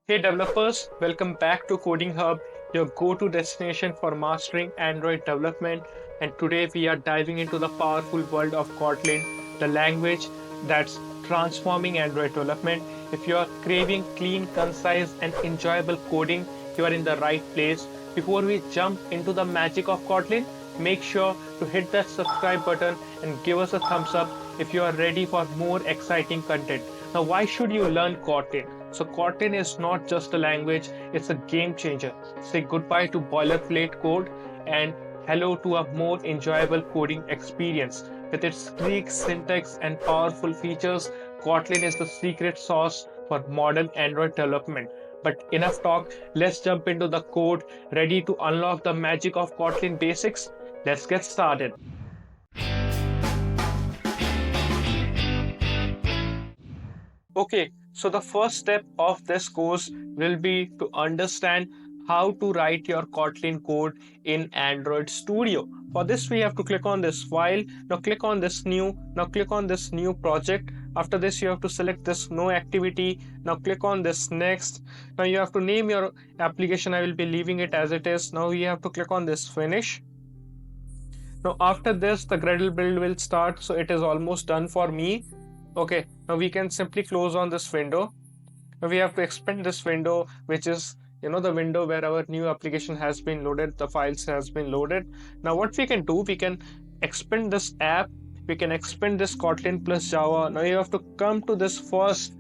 Hey developers, welcome back to Coding Hub, your go-to destination for mastering Android development. And today we are diving into the powerful world of Kotlin, the language that's transforming Android development. If you are craving clean, concise, and enjoyable coding, you are in the right place. Before we jump into the magic of Kotlin, make sure to hit that subscribe button and give us a thumbs up if you are ready for more exciting content. Now, why should you learn Kotlin? So Kotlin is not just a language, it's a game changer. Say goodbye to boilerplate code and hello to a more enjoyable coding experience. With its sleek syntax and powerful features, Kotlin is the secret sauce for modern Android development. But enough talk, let's jump into the code. Ready to unlock the magic of Kotlin basics? Let's get started. Okay, so the first step of this course will be to understand how to write your Kotlin code in Android Studio. For this, we have to click on this file. Now click on this new. Now click on this new project. After this, you have to select this no activity. Now click on this next. Now you have to name your application. I will be leaving it as it is. Now you have to click on this finish. Now after this, the Gradle build will start. So it is almost done for me. Okay, now we can simply close on this window. Now we have to expand this window, which is the window where our new application has been loaded, the files has been loaded. Now what we can do, we can expand this app, we can expand this Kotlin plus Java. Now you have to come to this first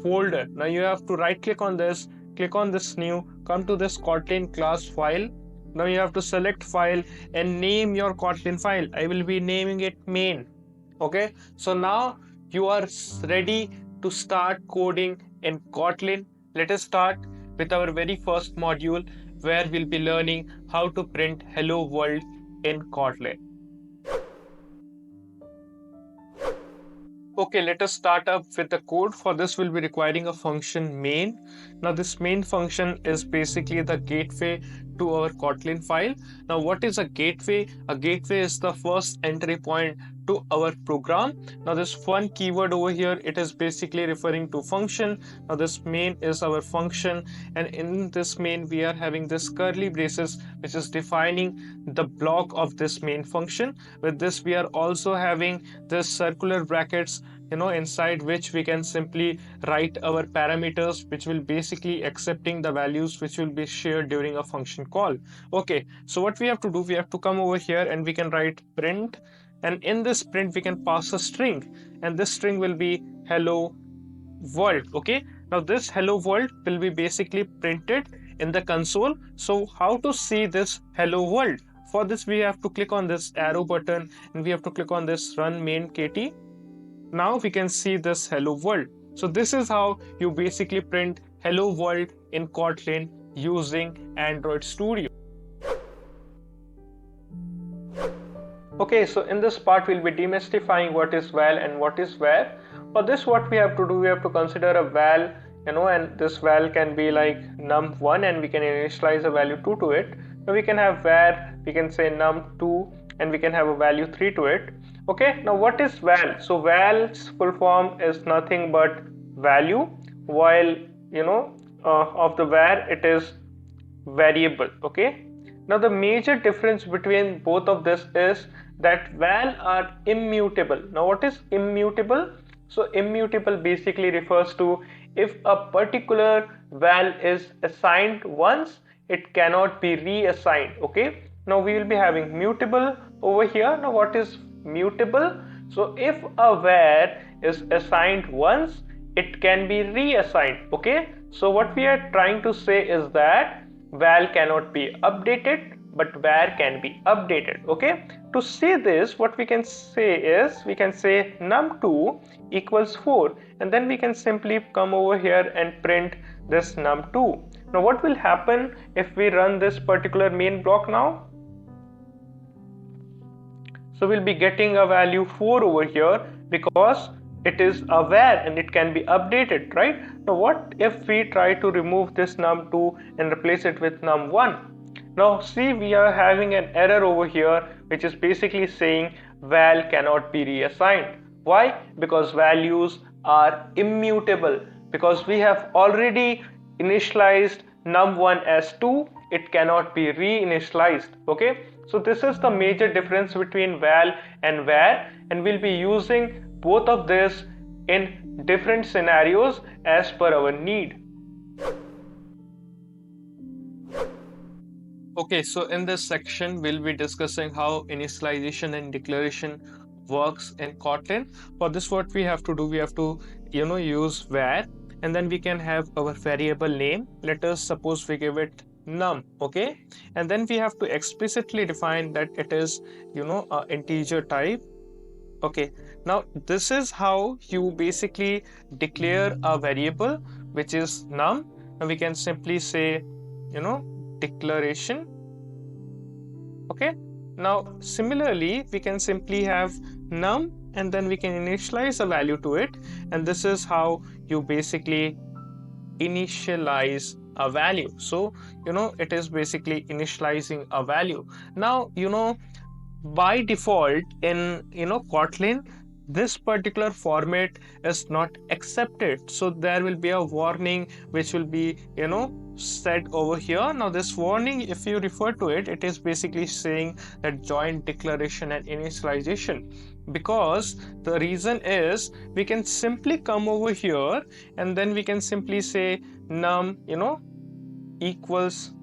folder. Now you have to right click on this, click on this new, come to this Kotlin class file. Now you have to select file and name your Kotlin file. I will be naming it main. Okay, so now you are ready to start coding in Kotlin. Let us start with our very first module where we'll be learning how to print hello world in Kotlin. Okay, let us start up with the code. For this, we'll be requiring a function main. Now this main function is basically the gateway to our Kotlin file. Now what is a gateway? A gateway is the first entry point to our program. Now this one keyword over here, it is basically referring to function. Now this main is our function, and in this main we are having this curly braces which is defining the block of this main function. With this we are also having this circular brackets inside which we can simply write our parameters, which will basically accepting the values which will be shared during a function call. Okay, so what we have to do, we have to come over here and we can write print, and in this print we can pass a string, and this string will be hello world. Okay, now this hello world will be basically printed in the console. So how to see this hello world? For this we have to click on this arrow button and we have to click on this run main kt. Now we can see this hello world. So this is how you basically print hello world in Kotlin using Android Studio. Okay, so in this part we'll be demystifying what is val and what is var. For this, what we have to do, we have to consider a val, and this val can be like num1 and we can initialize a value 2 to it. Now we can have var, we can say num2 and we can have a value 3 to it. Okay, now what is val? So val's full form is nothing but value, while of the var it is variable. Okay, now the major difference between both of this is that val are immutable. Now what is immutable? So immutable basically refers to if a particular val is assigned once, it cannot be reassigned. Okay, now we will be having mutable over here. Now what is mutable? So if a var is assigned once, it can be reassigned. Okay, so what we are trying to say is that val cannot be updated, but var can be updated. Okay, to see this, what we can say is we can say num2 equals 4, and then we can simply come over here and print this num2. Now what will happen if we run this particular main block now? So we'll be getting a value 4 over here because it is a var and it can be updated, right? Now what if we try to remove this num2 and replace it with num1? Now see, we are having an error over here which is basically saying val cannot be reassigned. Why? Because values are immutable, because we have already initialized num1 as 2, it cannot be reinitialized. Okay, so this is the major difference between val and var, and we'll be using both of this in different scenarios as per our need. Okay, so in this section, we'll be discussing how initialization and declaration works in Kotlin. For this, what we have to do, we have to, use var, and then we can have our variable name. Let us suppose we give it num, okay? And then we have to explicitly define that it is, a integer type. Okay, now this is how you basically declare a variable, which is num. Now we can simply say, declaration. Okay, now similarly we can simply have num and then we can initialize a value to it, and this is how you basically initialize a value. So it is basically initializing a value. Now by default in Kotlin, this particular format is not accepted, so there will be a warning which will be set over here. Now this warning, if you refer to it, it is basically saying that joint declaration and initialization, because the reason is we can simply come over here and then we can simply say num equals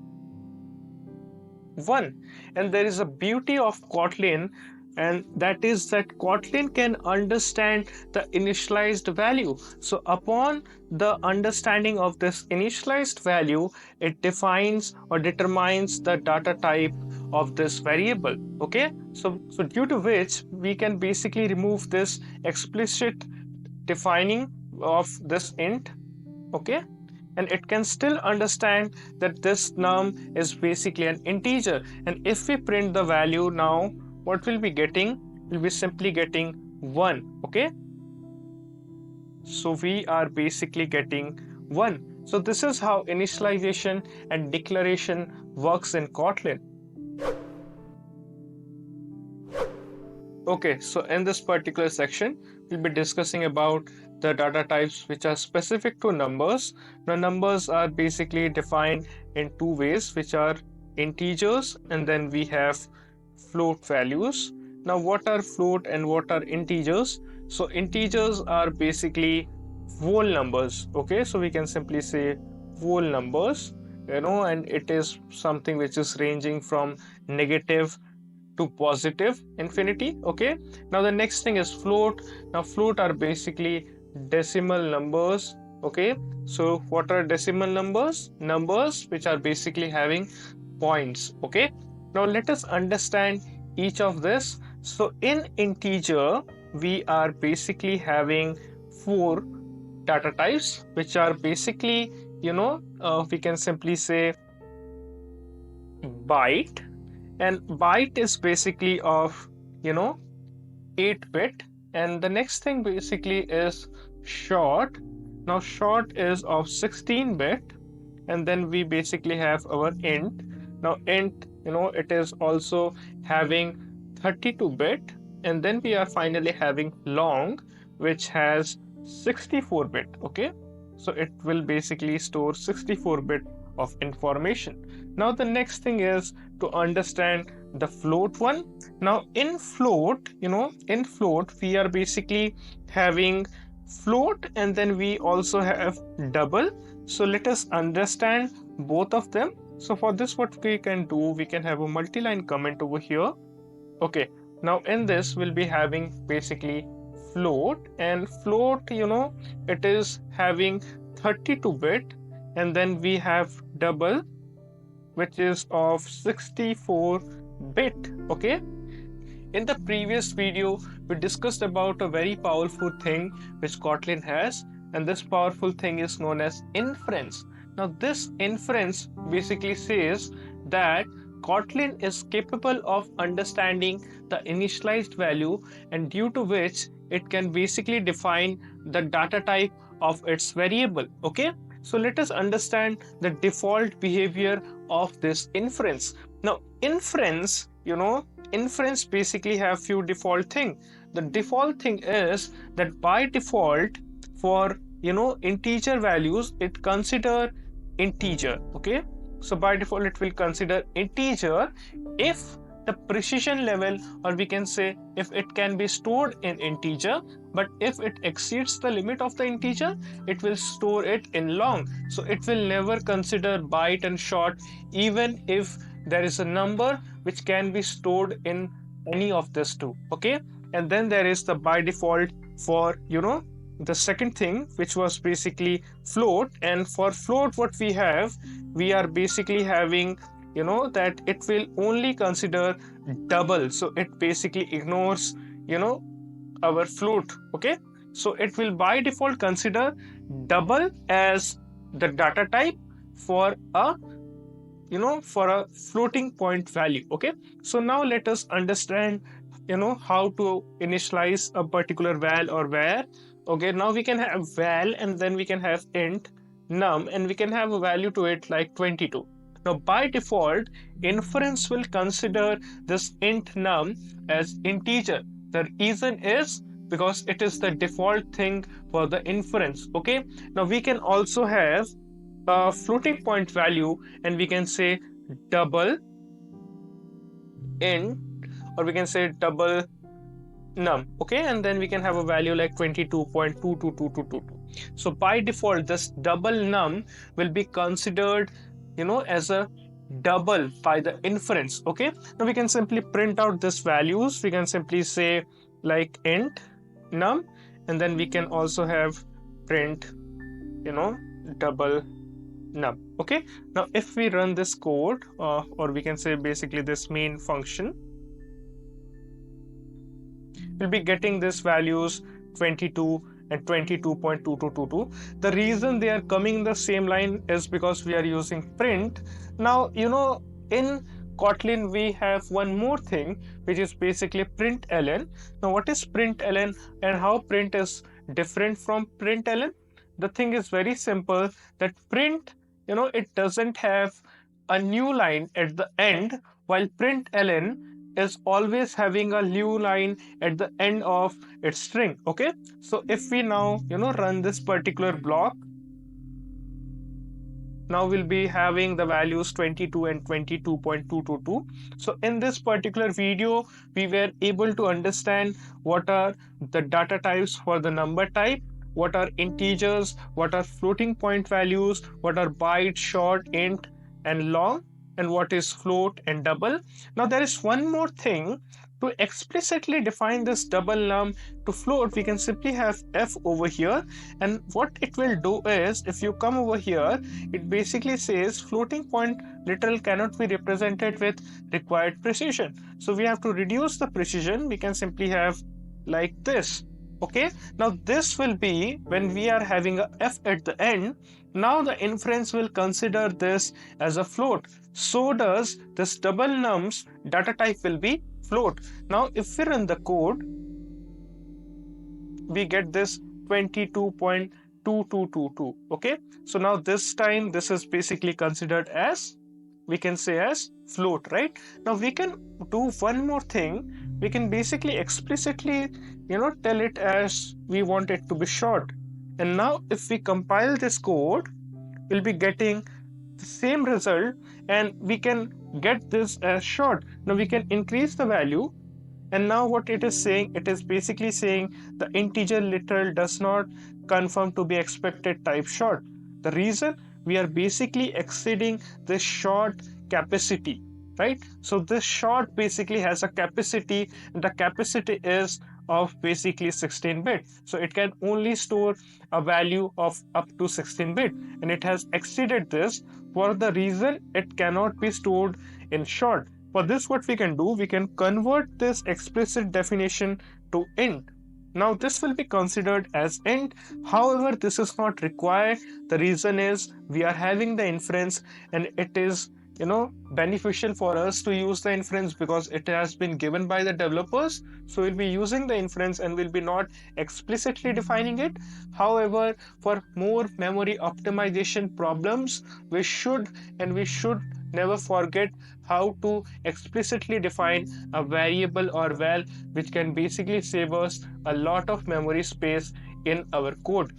1, and there is a beauty of Kotlin, and that is that Kotlin can understand the initialized value. So upon the understanding of this initialized value, it defines or determines the data type of this variable. Okay, so due to which we can basically remove this explicit defining of this int. Okay, and it can still understand that this num is basically an integer, and if we print the value now, what we'll be getting, we'll be simply getting 1. Okay, so we are basically getting 1. So this is how initialization and declaration works in Kotlin. Okay, so in this particular section, we'll be discussing about the data types which are specific to numbers. Now, numbers are basically defined in two ways, which are integers and then we have float values. Now, what are float and what are integers? So, integers are basically whole numbers. Okay, so we can simply say whole numbers, and it is something which is ranging from negative to positive infinity. Okay, now the next thing is float. Now float are basically decimal numbers. Okay, so what are decimal numbers? Numbers which are basically having points. Okay, now let us understand each of this. So in integer we are basically having 4 data types, which are basically we can simply say byte, and byte is basically of 8-bit, and the next thing basically is short. Now short is of 16-bit, and then we basically have our int. Now int, it is also having 32-bit, and then we are finally having long, which has 64-bit. Okay, so it will basically store 64-bit of information. Now the next thing is to understand the float one. Now in float, we are basically having float and then we also have double. So let us understand both of them. So for this, what we can do, we can have a multi-line comment over here. Okay, now in this we'll be having basically float, and float, it is having 32-bit, and then we have double, which is of 64-bit. Okay, in the previous video we discussed about a very powerful thing which Kotlin has, and this powerful thing is known as inference. Now this inference basically says that Kotlin is capable of understanding the initialized value, and due to which it can basically define the data type of its variable. Okay, so let us understand the default behavior of this inference. Now inference, inference basically have few default thing. The default thing is that by default for integer values, it consider integer. Okay, so by default it will consider integer if the precision level, or we can say if it can be stored in integer, but if it exceeds the limit of the integer, it will store it in long. So it will never consider byte and short, even if there is a number which can be stored in any of these two. Okay, and then there is the by default for the second thing, which was basically float. And for float, what we are basically having that it will only consider double. So it basically ignores our float. Okay, so it will by default consider double as the data type for a floating point value. Okay, so now let us understand how to initialize a particular val or var. Okay, now we can have val, and then we can have int num, and we can have a value to it like 22. Now by default, inference will consider this int num as integer. The reason is because it is the default thing for the inference. Okay, now we can also have a floating point value, and we can say double int, or we can say double num. Okay, and then we can have a value like 22.22222. So by default, this double num will be considered as a double by the inference. Okay, now we can simply print out these values. We can simply say like int num, and then we can also have print double num. Okay, now if we run this code, or we can say basically this main function, we'll be getting these values 22 and 22.2222. The reason they are coming in the same line is because we are using print. Now in Kotlin we have one more thing, which is basically println. Now what is println and how print is different from println? The thing is very simple, that print it doesn't have a new line at the end, while println is always having a new line at the end of its string. Okay, so if we now run this particular block, now we'll be having the values 22 and 22.222. So in this particular video, we were able to understand what are the data types for the number type, what are integers, what are floating point values, what are byte, short, int, and long, and what is float and double. Now there is one more thing. To explicitly define this double num to float, we can simply have f over here, and what it will do is, if you come over here, it basically says floating point literal cannot be represented with required precision. So we have to reduce the precision. We can simply have like this. Okay, now this will be when we are having a f at the end. Now the inference will consider this as a float. So does this double num's data type will be float. Now if we run the code, we get this 22.2222. Okay, so now this time this is basically considered as, we can say as float, right? Now we can do one more thing. We can basically explicitly tell it as we want it to be short. And now if we compile this code, we'll be getting the same result, and we can get this as short. Now we can increase the value, and now what it is saying, it is basically saying the integer literal does not confirm to be expected type short. The reason, we are basically exceeding the short capacity, right? So this short basically has a capacity, and the capacity is of basically 16-bit. So it can only store a value of up to 16-bit, and it has exceeded this. For the reason it cannot be stored in short. For this, what we can do, we can convert this explicit definition to int. Now this will be considered as int. However, this is not required. The reason is we are having the inference, and it is beneficial for us to use the inference because it has been given by the developers. So we'll be using the inference and we'll be not explicitly defining it. However, for more memory optimization problems, we should never forget how to explicitly define a variable or val, which can basically save us a lot of memory space in our code.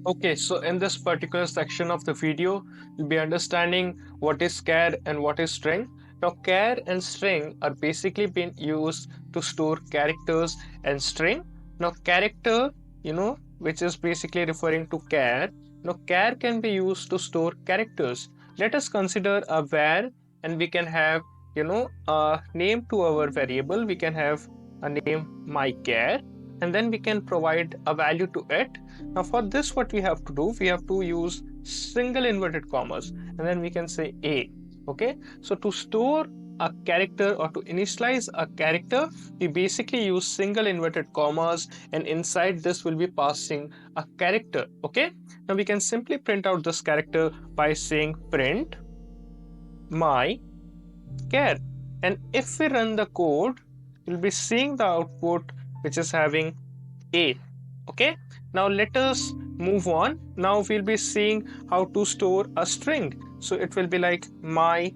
Okay, so in this particular section of the video, you'll be understanding what is char and what is string. Now, char and string are basically being used to store characters and string. Now, character, which is basically referring to char. Now, char can be used to store characters. Let us consider a var, and we can have, a name to our variable. We can have a name mychar, and then we can provide a value to it. Now for this, what we have to do, we have to use single inverted commas, and then we can say a. Okay, so to store a character or to initialize a character, we basically use single inverted commas, and inside this will be passing a character. Okay, now we can simply print out this character by saying print my char, and if we run the code, we'll be seeing the output which is having a. Okay, now let us move on. Now we'll be seeing how to store a string. So it will be like my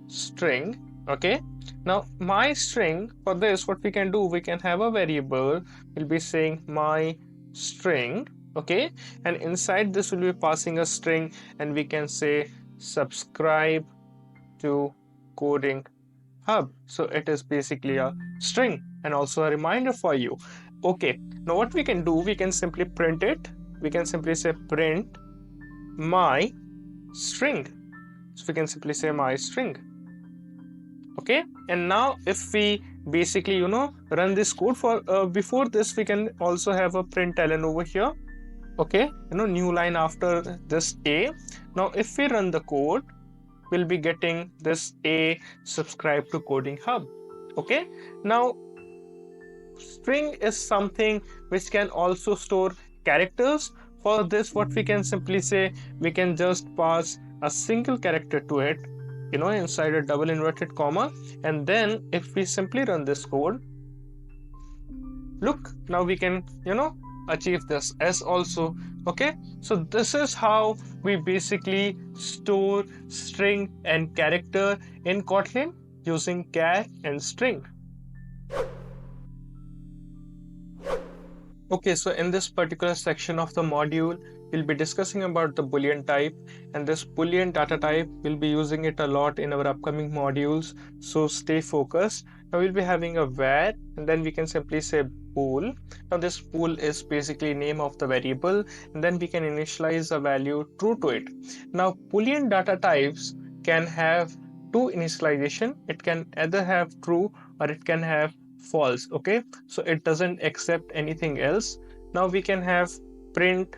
string. Okay, now my string, for this what we can do, we can have a variable, we'll be saying my string. Okay, and inside this will be passing a string, and we can say subscribe to coding hub. So it is basically a string and also a reminder for you. Okay, now what we can do, we can simply print it. We can simply say print my string. So we can simply say my string. Okay, and now if we basically run this code, for before this we can also have a println over here. Okay, new line after this a. Now if we run the code, we'll be getting this a subscribe to coding hub. Okay, now string is something which can also store characters. For this, what we can simply say, we can just pass a single character to it, inside a double inverted comma, and then if we simply run this code, look, now we can achieve this as also. Okay, so this is how we basically store string and character in Kotlin using char and string. Okay, so in this particular section of the module, we'll be discussing about the Boolean type, and this Boolean data type, we'll be using it a lot in our upcoming modules, so stay focused. Now we'll be having a var, and then we can simply say bool. Now this bool is basically name of the variable, and then we can initialize a value true to it. Now Boolean data types can have two initialization. It can either have true or it can have false. Okay, so it doesn't accept anything else. Now we can have print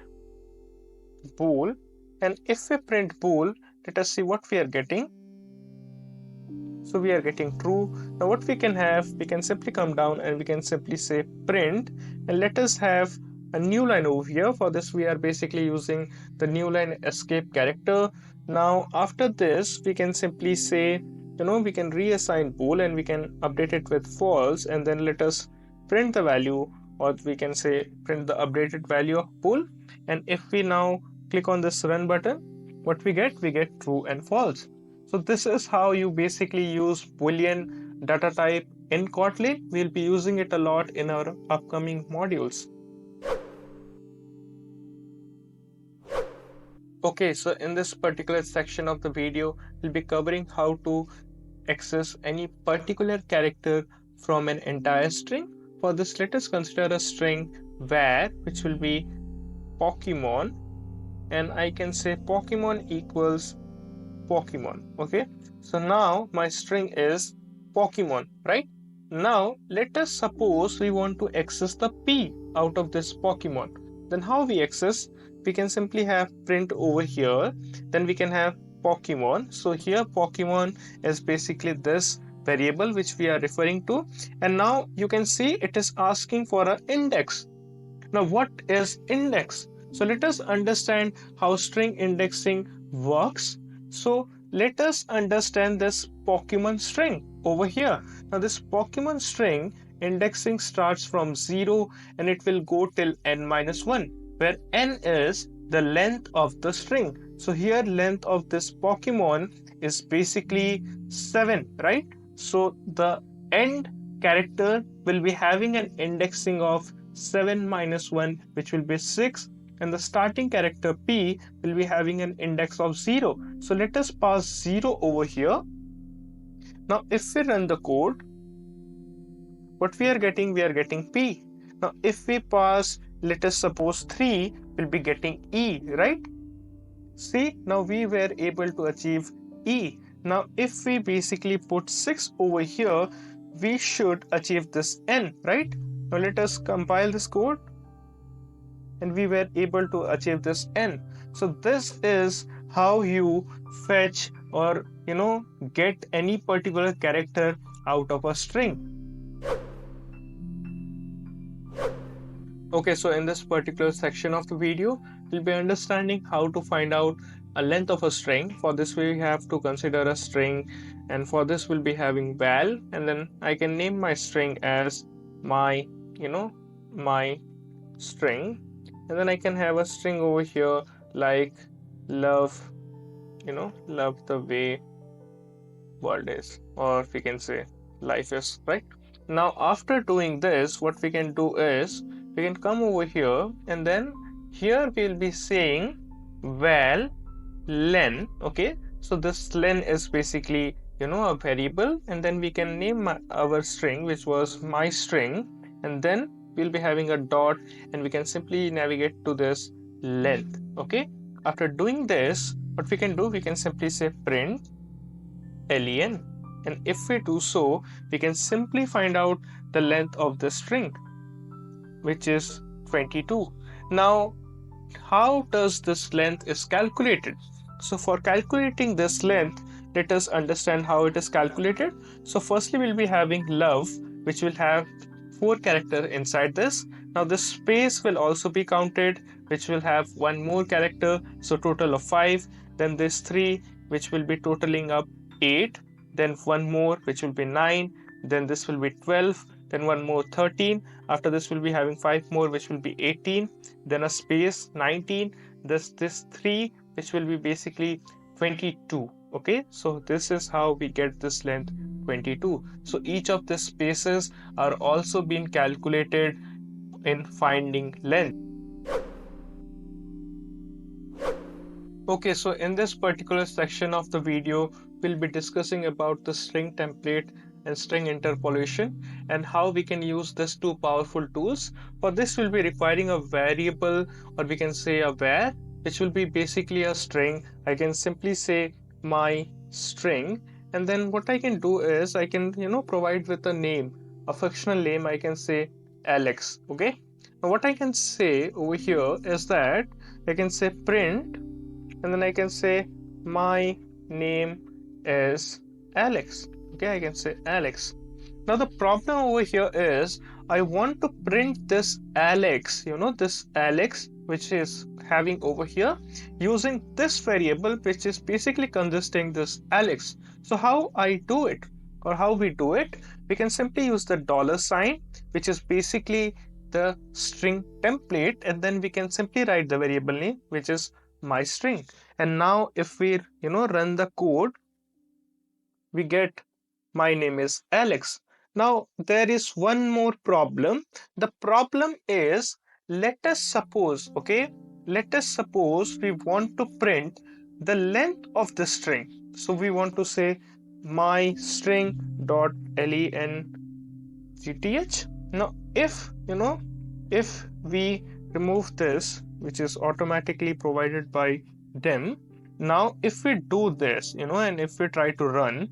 bool, and if we print bool, let us see what we are getting. So we are getting true. Now what we can have, we can simply come down and we can simply say print, and let us have a new line over here. For this we are basically using the new line escape character. Now after this we can simply say, we can reassign bool and we can update it with false, and then let us print the value, or we can say print the updated value of bool. And if we now click on this run button, what we get true and false. So this is how you basically use Boolean data type in Kotlin. We'll be using it a lot in our upcoming modules. Okay, so in this particular section of the video, we'll be covering how to access any particular character from an entire string. For this, let us consider a string var, which will be Pokemon, and I can say Pokemon equals Pokemon. Okay, so now my string is Pokemon, right? Now let us suppose we want to access the P out of this Pokemon. Then how we access? We can simply have print over here, then we can have Pokemon. So here Pokemon is basically this variable which we are referring to, and now you can see it is asking for an index. Now what is index? So let us understand how string indexing works. So let us understand this Pokemon string over here. Now this Pokemon string indexing starts from 0 and it will go till n-1, where n is the length of the string. So here length of this Pokemon is basically 7, right? So the end character will be having an indexing of 7 minus 1, which will be 6, and the starting character P will be having an index of 0. So let us pass 0 over here. Now if we run the code, what we are getting P. Now if we pass, let us suppose 3, we'll be getting E, right? See, now we were able to achieve E. Now if we basically put 6 over here, we should achieve this N, right? Now let us compile this code, and we were able to achieve this N. So this is how you fetch or get any particular character out of a string. Okay, so in this particular section of the video, we'll be understanding how to find out a length of a string. For this we have to consider a string, and for this we'll be having val, and then I can name my string as my my string, and then I can have a string over here like love love the way world is, or we can say life is, right? Now after doing this, what we can do is we can come over here, and then here we'll be saying val len. Okay, so this len is basically a variable, and then we can name our string, which was my string, and then we'll be having a dot, and we can simply navigate to this length. Okay, after doing this, what we can do, we can simply say print len, and if we do so, we can simply find out the length of the string, which is 22. Now how does this length is calculated? So for calculating this length, let us understand how it is calculated. So firstly we'll be having love, which will have 4 characters inside this. Now this space will also be counted, which will have one more character, so total of 5. Then this 3, which will be totaling up 8. Then one more, which will be 9. Then this will be 12. Then one more 13. After this we'll be having 5 more, which will be 18. Then a space 19. This 3, which will be basically 22. Okay, so this is how we get this length 22. So each of the spaces are also being calculated in finding length. Okay, so in this particular section of the video, we'll be discussing about the string template and string interpolation, and how we can use these two powerful tools. For this, we'll be requiring a variable, or we can say a var, which will be basically a string. I can simply say my string, and then what I can do is I can provide with a name, a fictional name. I can say Alex. Okay, now what I can say over here is that I can say print, and then I can say my name is Alex. Okay, I can say Alex. Now the problem over here is I want to print this Alex, this Alex, which is having over here, using this variable, which is basically consisting this Alex. So how I do it, or how we do it, we can simply use the $sign, which is basically the string template, and then we can simply write the variable name, which is my string. And now if we run the code, we get my name is Alex. Now there is one more problem. The problem is, let us suppose we want to print the length of the string. So we want to say my string dot length. Now if we remove this, which is automatically provided by them, now if we do this and if we try to run,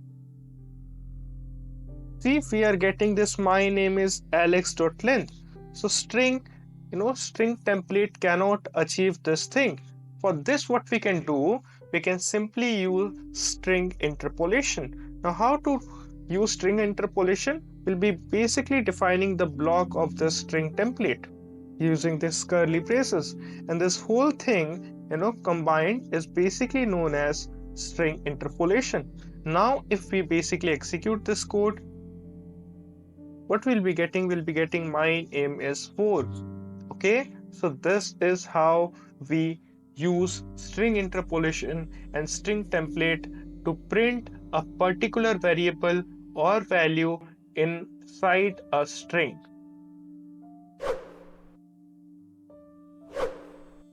see, we are getting this my name is Alex.length. So string template cannot achieve this thing. For this, what we can do, we can simply use string interpolation. Now how to use string interpolation? We'll be basically defining the block of the string template using this curly braces, and this whole thing combined is basically known as string interpolation. Now if we basically execute this code, what we'll be getting my name is 4. Okay, so this is how we use string interpolation and string template to print a particular variable or value inside a string.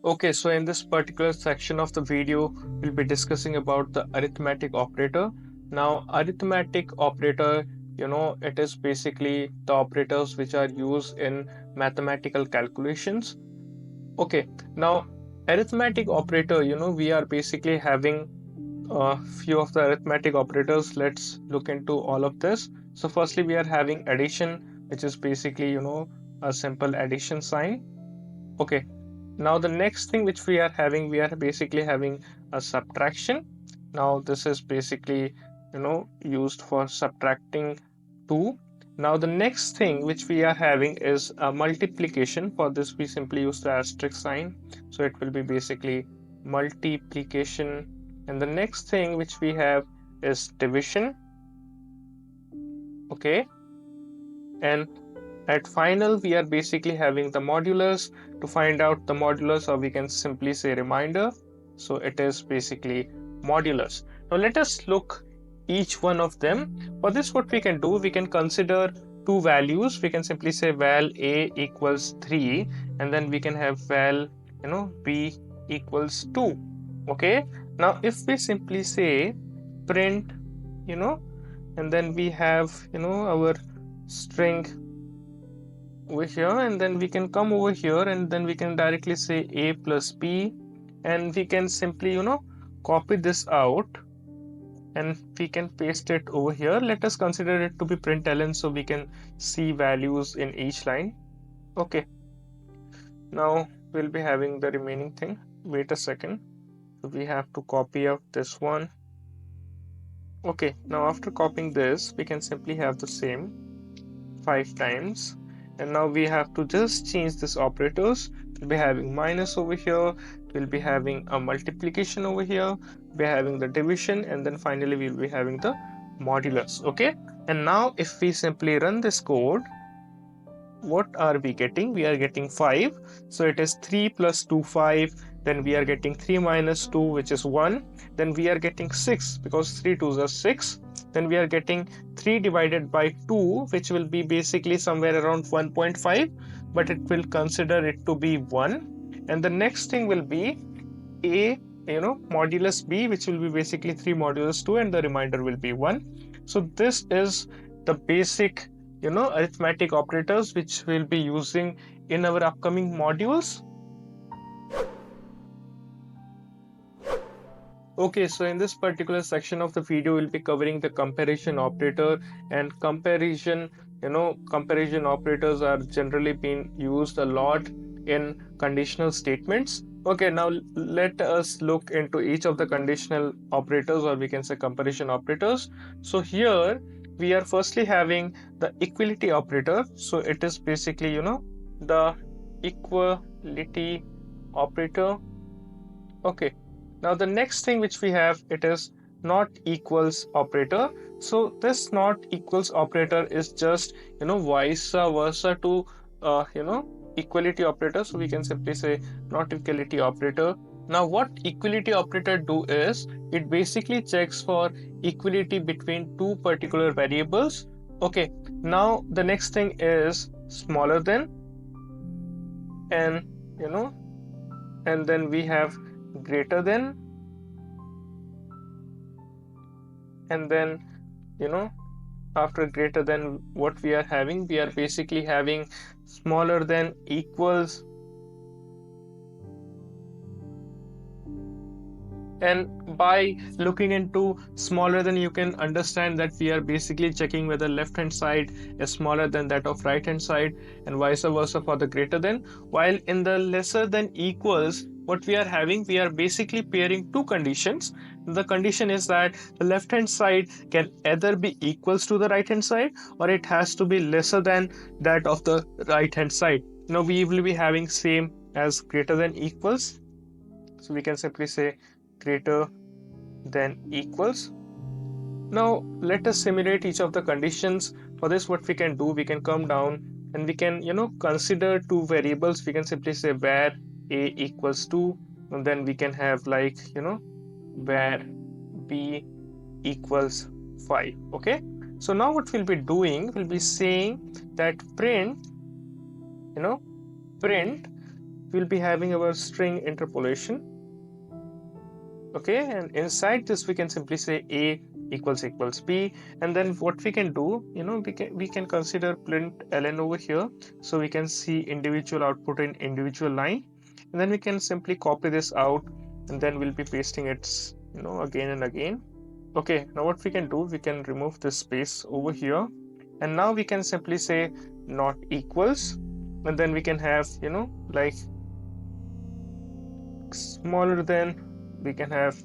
Okay, so in this particular section of the video, we'll be discussing about the arithmetic operator. Now, arithmetic operator, it is basically the operators which are used in mathematical calculations. Okay, now arithmetic operator, we are basically having a few of the arithmetic operators. Let's look into all of this. So firstly, we are having addition, which is basically, a simple addition sign. Okay, now the next thing which we are basically having a subtraction. Now this is basically, used for subtracting 2. Now the next thing which we are having is a multiplication. For this we simply use the asterisk sign. So it will be basically multiplication. And the next thing which we have is division. Okay. And at final, we are basically having the modulus. To find out the modulus, or we can simply say remainder. So it is basically modulus. Now let us look each one of them. For this, what we can do, we can consider two values. We can simply say val a equals 3, and then we can have val b equals 2. Okay. Now if we simply say print, and then we have our string over here, and then we can come over here, and then we can directly say a plus b, and we can simply copy this out, and we can paste it over here. Let us consider it to be println, so we can see values in each line. Okay, now we'll be having the remaining thing. Wait a second, so we have to copy out this one. Okay, now after copying this, we can simply have the same 5 times, and now we have to just change this operators. We'll be having minus over here, we'll be having a multiplication over here, we'll be having the division, and then finally we'll be having the modulus. Okay, and now if we simply run this code, what are we getting? We are getting 5. So it is 3 plus 2, 5. Then we are getting 3 minus 2, which is 1. Then we are getting 6, because 3 2s are 6. Then we are getting 3 divided by 2, which will be basically somewhere around 1.5, but it will consider it to be 1. And the next thing will be a modulus b, which will be basically 3 modulus 2, and the remainder will be 1. So this is the basic arithmetic operators which we'll be using in our upcoming modules. Okay, so in this particular section of the video, we'll be covering the comparison operator. And comparison operators are generally being used a lot in conditional statements. Okay, now let us look into each of the conditional operators, or we can say comparison operators. So here we are firstly having the equality operator. So it is basically the equality operator. Okay, now the next thing which we have, it is not equals operator. So this not equals operator is just vice versa to equality operator. So we can simply say not equality operator. Now what equality operator do is it basically checks for equality between two particular variables. Okay, now the next thing is smaller than, and and then we have greater than, and then after greater than, what we are basically having smaller than, equals, and by looking into smaller than, you can understand that we are basically checking whether left hand side is smaller than that of right hand side, and vice versa for the greater than. While in the lesser than equals, what we are basically pairing two conditions. The condition is that the left hand side can either be equals to the right hand side, or it has to be lesser than that of the right hand side. Now we will be having same as greater than equals, so we can simply say greater than equals. Now let us simulate each of the conditions. For this, what we can do, we can come down and we can consider two variables. We can simply say var a equals 2, and then we can have like var b equals 5. Okay, so now what we'll be doing, we'll be saying that print we'll be having our string interpolation. Okay, and inside this we can simply say a equals b, and then what we can do, we can consider print ln over here, so we can see individual output in individual line, and then we can simply copy this out, and then we'll be pasting it again and again. Okay, now what we can do, we can remove this space over here, and now we can simply say not equals, and then we can have like smaller than, we can have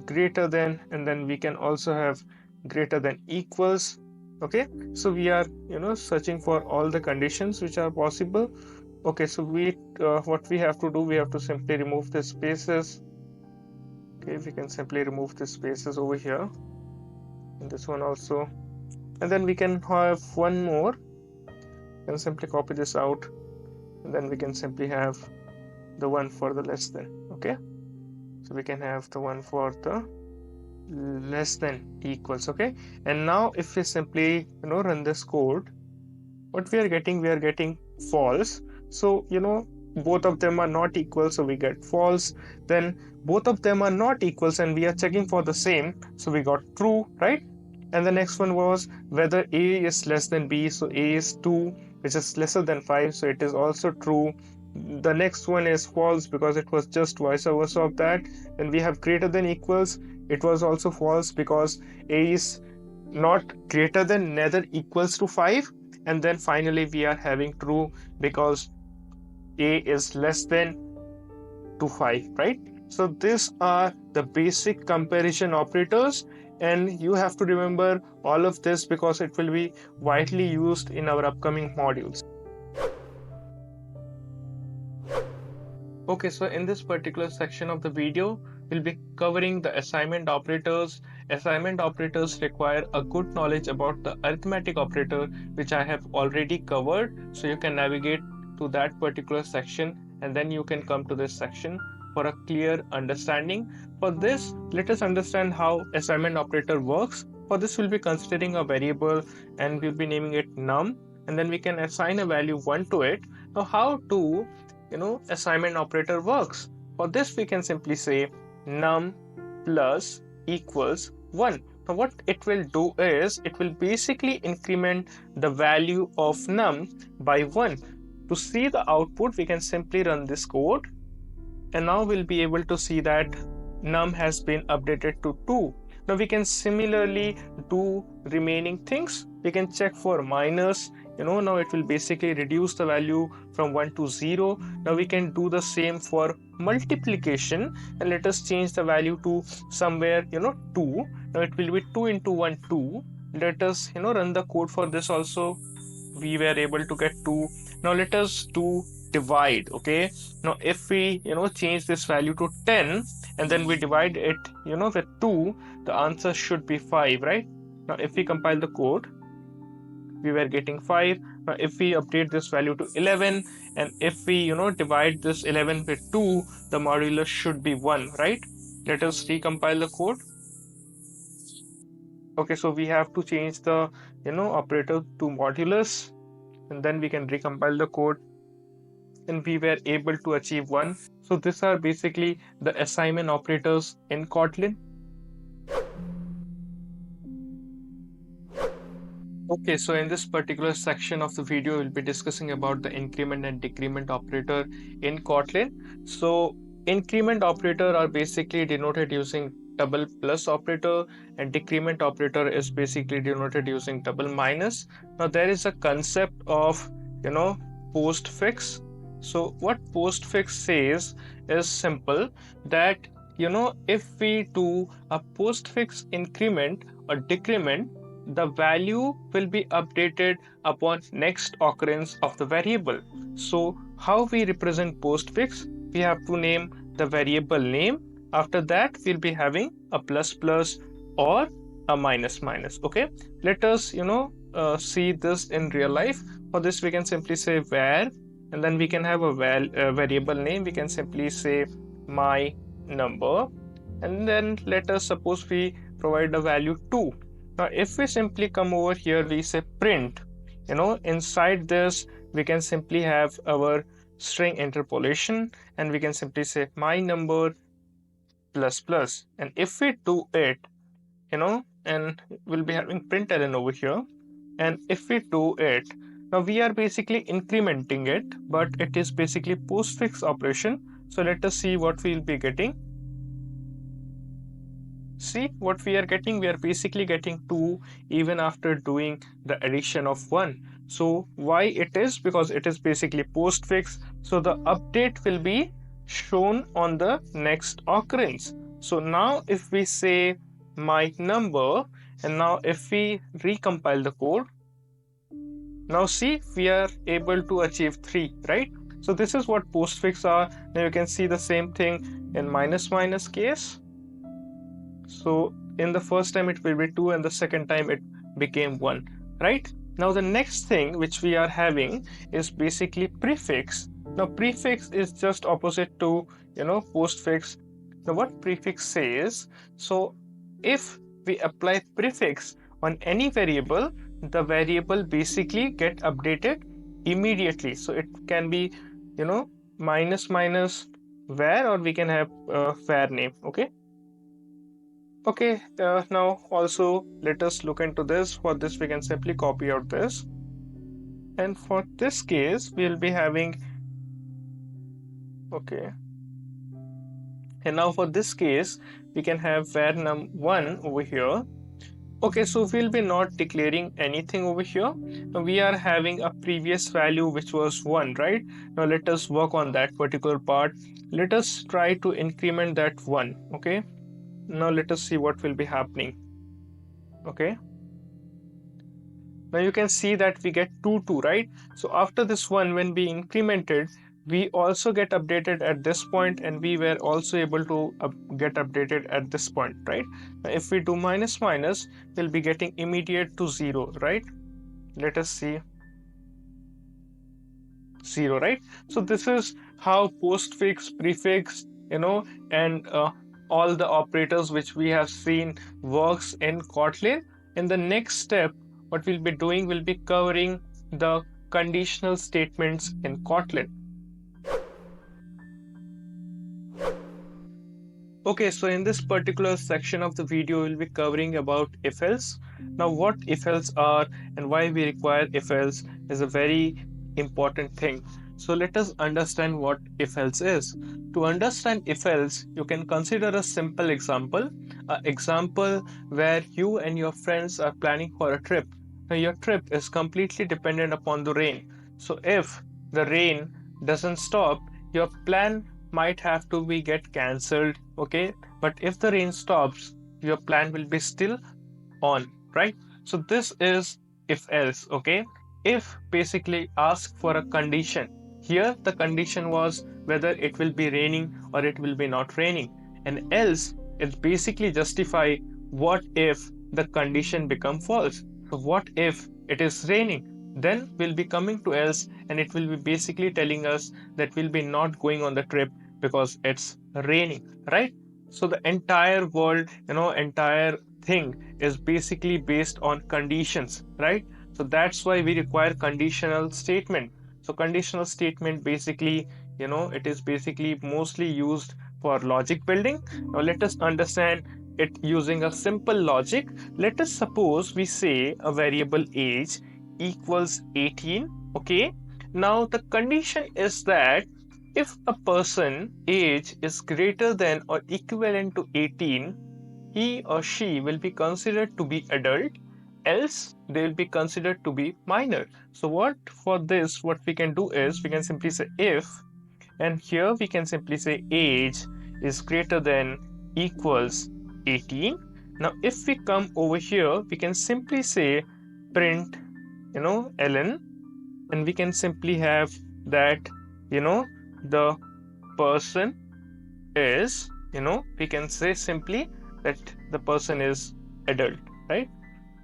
greater than, and then we can also have greater than equals. Okay, so we are searching for all the conditions which are possible. Okay, so what we have to do, we have to simply remove the spaces. Okay, we can simply remove the spaces over here, and this one also, and then we can have one more, and simply copy this out, and then we can simply have the one for the less than. Okay, so we can have the one for the less than equals. Okay, and now if we simply run this code, what we are getting false. So both of them are not equal, so we get false. Then both of them are not equals and we are checking for the same, so we got true, right? And the next one was whether a is less than b, so a is 2, which is lesser than 5, so it is also true. The next one is false because it was just vice versa of that. Then we have greater than equals, it was also false because a is not greater than neither equals to 5. And then finally we are having true because a is less than to 5, right? So these are the basic comparison operators, and you have to remember all of this because it will be widely used in our upcoming modules. Okay, so in this particular section of the video, we'll be covering the assignment operators. Assignment operators require a good knowledge about the arithmetic operator, which I have already covered. So you can navigate to that particular section, and then you can come to this section for a clear understanding. For this, let us understand how assignment operator works. For this, we'll be considering a variable and we'll be naming it num, and then we can assign a value 1 to it. Now, how to assignment operator works? For this, we can simply say num plus equals 1. Now what it will do is it will basically increment the value of num by 1. To see the output, we can simply run this code, and now we'll be able to see that num has been updated to 2. Now we can similarly do remaining things. We can check for minus, now it will basically reduce the value from 1 to 0. Now we can do the same for multiplication, and let us change the value to somewhere 2. Now it will be 2 into 1 2. Let us run the code for this also. We were able to get 2. Now let us do divide. Okay, now if we change this value to 10 and then we divide it with 2, the answer should be 5, right? Now if we compile the code, we were getting 5. Now if we update this value to 11, and if we divide this 11 with 2, the modulus should be 1, right? Let us recompile the code. Okay, so we have to change the operator to modulus, and then we can recompile the code, and we were able to achieve 1. So these are basically the assignment operators in Kotlin. Okay, so in this particular section of the video, we'll be discussing about the increment and decrement operator in Kotlin. So increment operator are basically denoted using double plus operator, and decrement operator is basically denoted using double minus. Now there is a concept of postfix. So what postfix says is simple, that if we do a postfix increment or decrement, the value will be updated upon next occurrence of the variable. So how we represent postfix? We have to name the variable name. After that, we'll be having a plus plus or a minus minus. Okay, let us see this in real life. For this, we can simply say var, and then we can have a variable name. We can simply say my number, and then let us suppose we provide a value 2. Now if we simply come over here, we say print, inside this we can simply have our string interpolation, and we can simply say my number plus plus. And if we do it, and we'll be having println over here. And if we do it, now we are basically incrementing it, but it is basically postfix operation. So let us see what we'll be getting. See what we are getting. We are basically getting 2 even after doing the addition of 1. So why it is? Because it is basically postfix. So the update will be shown on the next occurrence. So now if we say my number, and now if we recompile the code, now see we are able to achieve 3, right? So this is what postfix are. Now you can see the same thing in minus minus case. So in the first time it will be 2 and the second time it became 1, right? Now the next thing which we are having is basically prefix. Now prefix is just opposite to postfix. Now what prefix says, so if we apply prefix on any variable, the variable basically get updated immediately. So it can be minus minus var, or we can have var name. Okay, now also let us look into this. For this we can simply copy out this, and for this case we'll be having, okay, and now for this case we can have var num1 over here. Okay, so we'll be not declaring anything over here. Now we are having a previous value which was 1, right? Now let us work on that particular part. Let us try to increment that 1. Okay, now let us see what will be happening. Okay, now you can see that we get 2 2, right? So after this one, when we incremented, we also get updated at this point, and we were also able to get updated at this point, right? Now if we do minus minus, we'll be getting immediate to 0, right? Let us see 0, right? So this is how postfix, prefix, and all the operators which we have seen works in Kotlin. In the next step, what we'll be doing will be covering the conditional statements in Kotlin. Okay, so in this particular section of the video, we'll be covering about if-else. Now, what if-else are and why we require if-else is a very important thing. So let us understand what if-else is. To understand if-else, you can consider a simple example, where you and your friends are planning for a trip. Now, your trip is completely dependent upon the rain. So if the rain doesn't stop, your plan might have to be get cancelled. Okay, but if the rain stops, your plan will be still on, right? So this is if else. Okay, if basically ask for a condition. Here the condition was whether it will be raining or it will be not raining, and else it basically justify what if the condition become false. So what if it is raining? Then we'll be coming to else, and it will be basically telling us that we'll be not going on the trip because it's raining, right? So the entire world, entire thing is basically based on conditions, right? So that's why we require conditional statement. So conditional statement basically, it is basically mostly used for logic building. Now let us understand it using a simple logic. Let us suppose we say a variable age equals 18. Okay, now the condition is that if a person age is greater than or equivalent to 18, he or she will be considered to be adult, else they will be considered to be minor. So what we can do is we can simply say if, and here we can simply say age is greater than equals 18. Now if we come over here, we can simply say print ln, and we can simply have that the person is, we can say simply that the person is adult, right?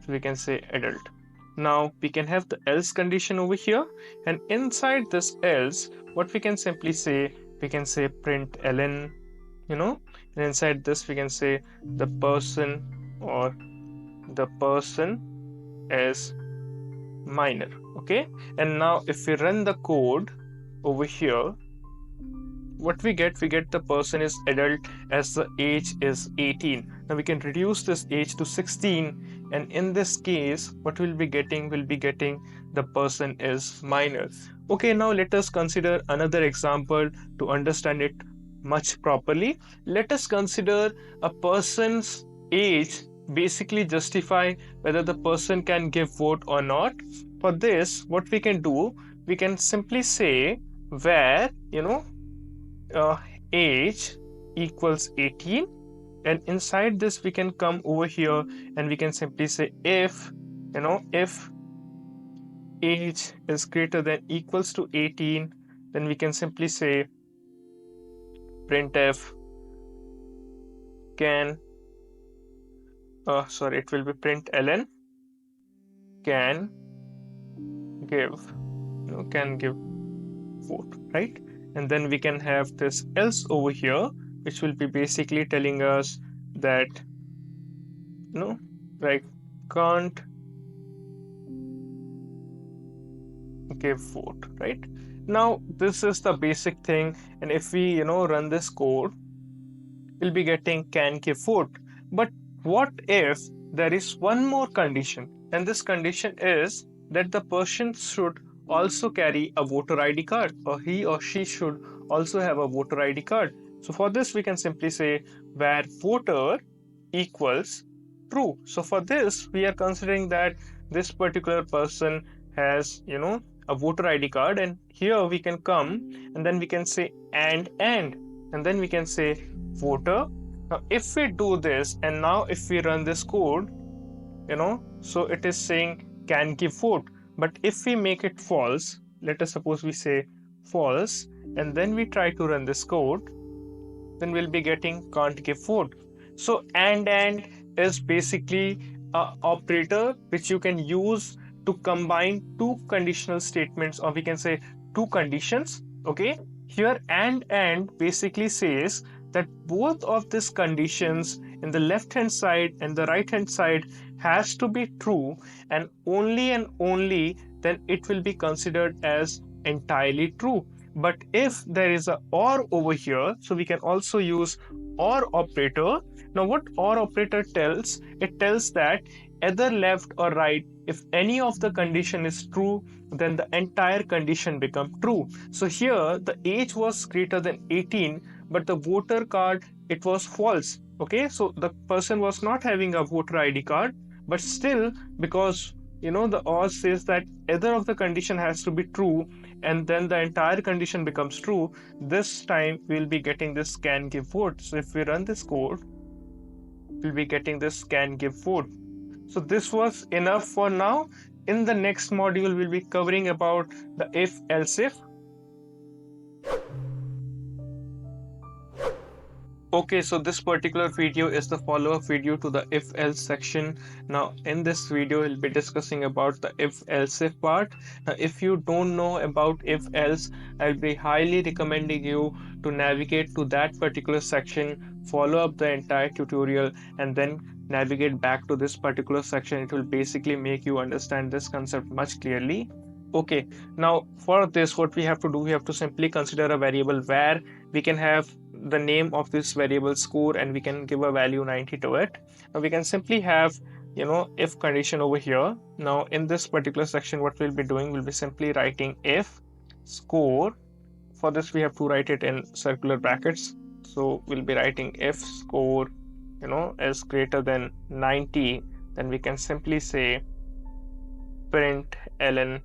So we can say adult. Now we can have the else condition over here, and inside this else, what we can simply say, we can say print ln, and inside this we can say the person is minor. Okay, and now if we run the code, over here, what we get the person is adult as the age is 18. Now we can reduce this age to 16, and in this case what we'll be getting the person is minor. Okay, now let us consider another example to understand it much properly. Let us consider a person's age basically justify whether the person can give vote or not. For this, what we can do, we can simply say where uh, age equals 18, and inside this we can come over here and we can simply say if age is greater than equals to 18, then we can simply say printf can it will be println can give vote, right? And then we can have this else over here, which will be basically telling us that like can't give vote, right? Now this is the basic thing, and if we run this code, we'll be getting can give vote. But what if there is one more condition, and this condition is that the person should also carry a voter ID card, or he or she should also have a voter ID card. So for this we can simply say where voter equals true. So for this we are considering that this particular person has a voter ID card, and here we can come and then we can say and then we can say voter. Now if we do this, and now if we run this code, so it is saying can give vote. But if we make it false, let us suppose we say false, and then we try to run this code, then we'll be getting can't give vote. So and is basically a operator which you can use to combine two conditional statements, or we can say two conditions. Okay, here and basically says that both of these conditions in the left hand side and the right hand side has to be true, and only then it will be considered as entirely true. But if there is a or over here, so we can also use or operator. Now what or operator tells, it tells that either left or right, if any of the condition is true, then the entire condition become true. So here the age was greater than 18, but the voter card, it was false. Okay, so the person was not having a voter ID card, but still, because the or says that either of the condition has to be true, and then the entire condition becomes true, this time we'll be getting this can give vote. So if we run this code, we'll be getting this can give vote. So this was enough for now. In the next module, we'll be covering about the if else if. Okay, so this particular video is the follow-up video to the if-else section. Now, in this video, we'll be discussing about the if-else if part. Now, if you don't know about if-else, I'll be highly recommending you to navigate to that particular section, follow up the entire tutorial, and then navigate back to this particular section. It will basically make you understand this concept much clearly. Okay, now for this, what we have to do, we have to simply consider a variable where we can have the name of this variable score, and we can give a value 90 to it. Now we can simply have if condition over here. Now in this particular section, what we'll be doing, we'll be simply writing if score. For this we have to write it in circular brackets, so we'll be writing if score is greater than 90, then we can simply say print ln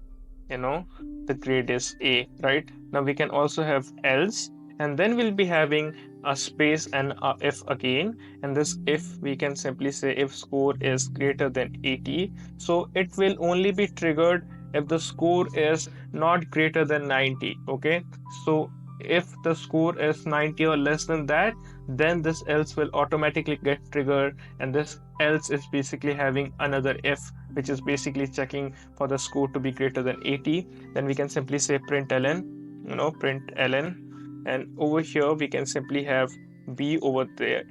the grade is A, right? Now we can also have else, and then we'll be having a space and a if again, and this if we can simply say if score is greater than 80. So it will only be triggered if the score is not greater than 90. Okay, so if the score is 90 or less than that, then this else will automatically get triggered, and this else is basically having another if, which is basically checking for the score to be greater than 80. Then we can simply say print ln, and over here we can simply have b over there.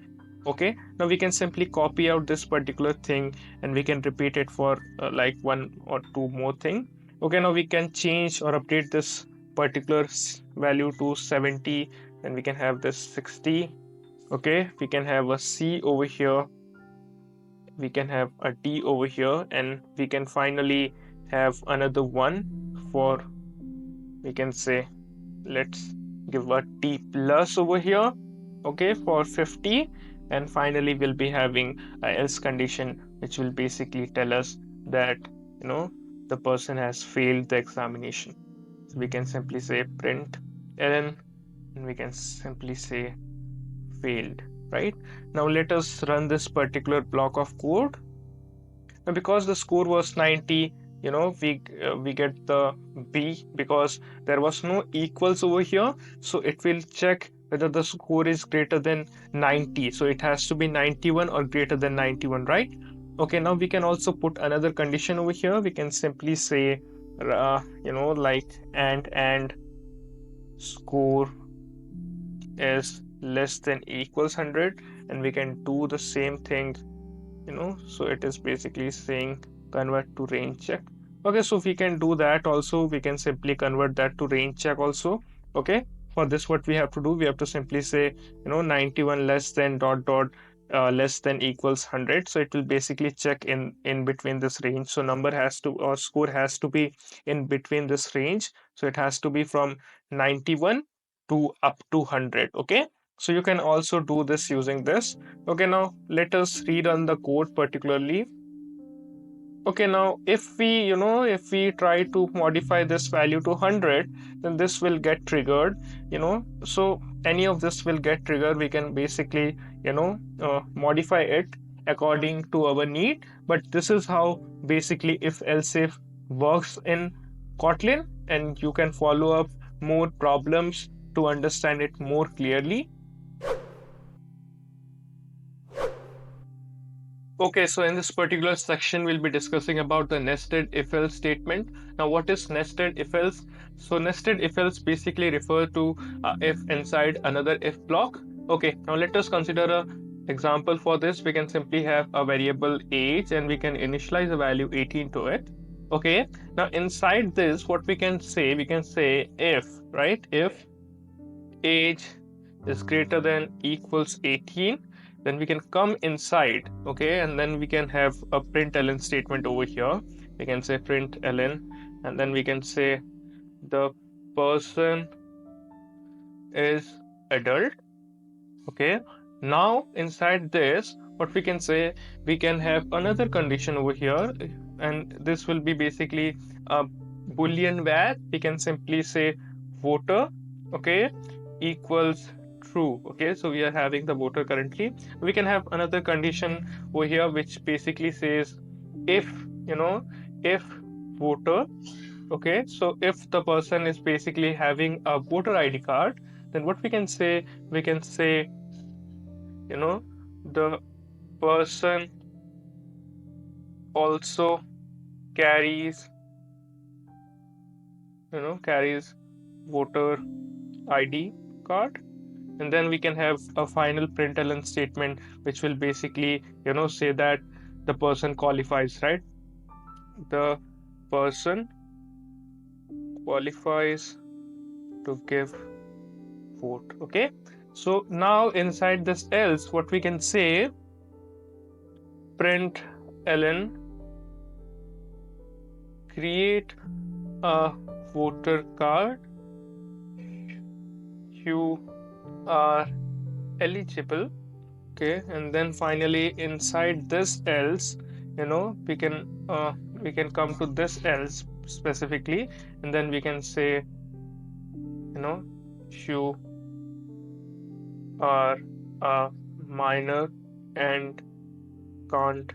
Okay, now we can simply copy out this particular thing, and we can repeat it for like one or two more thing. Okay, now we can change or update this particular value to 70, then we can have this 60. Okay, we can have a C over here, we can have a D over here, and we can finally have another one for, we can say, let's give a T plus over here, okay, for 50. And finally we'll be having a else condition, which will basically tell us that, the person has failed the examination. So we can simply say print ln, and we can simply say failed, right? Now let us run this particular block of code. Now because the score was 90, we get the B because there was no equals over here. So it will check whether the score is greater than 90. So it has to be 91 or greater than 91, right? Okay, now we can also put another condition over here. We can simply say, like and score is less than equals 100, and we can do the same thing, so it is basically saying convert to range check. Okay, so we can do that also. We can simply convert that to range check also. Okay, for this what we have to do, we have to simply say 91 less than dot dot less than equals 100. So it will basically check in between this range. So number has to, or score has to be in between this range. So it has to be from 91 to up to 100. Okay, so you can also do this using this. Okay, now let us rerun the code particularly. Okay, now if we try to modify this value to 100, then this will get triggered, so any of this will get triggered. We can basically, modify it according to our need. But this is how basically if else if works in Kotlin, and you can follow up more problems to understand it more clearly. Okay, so in this particular section, we'll be discussing about the nested if-else statement. Now, what is nested if-else? So nested if-else basically refer to if inside another if block. Okay, now let us consider a example for this. We can simply have a variable age, and we can initialize a value 18 to it. Okay, now inside this, what we can say if, right? If age is greater than equals 18, then we can come inside, okay, and then we can have a println statement over here. We can say println, and then we can say the person is adult. Okay, now inside this, what we can say, we can have another condition over here, and this will be basically a boolean var. We can simply say voter, okay, equals true. Okay, so we are having the voter currently. We can have another condition over here which basically says if if voter, okay, so if the person is basically having a voter ID card, then what we can say, the person also carries voter ID card. And then we can have a final println statement which will basically say that the person qualifies, right? The person qualifies to give vote. Okay, so now inside this else, what we can say, println create a voter card, you are eligible. Okay, and then finally inside this else, we can come to this else specifically, and then we can say you are a minor and can't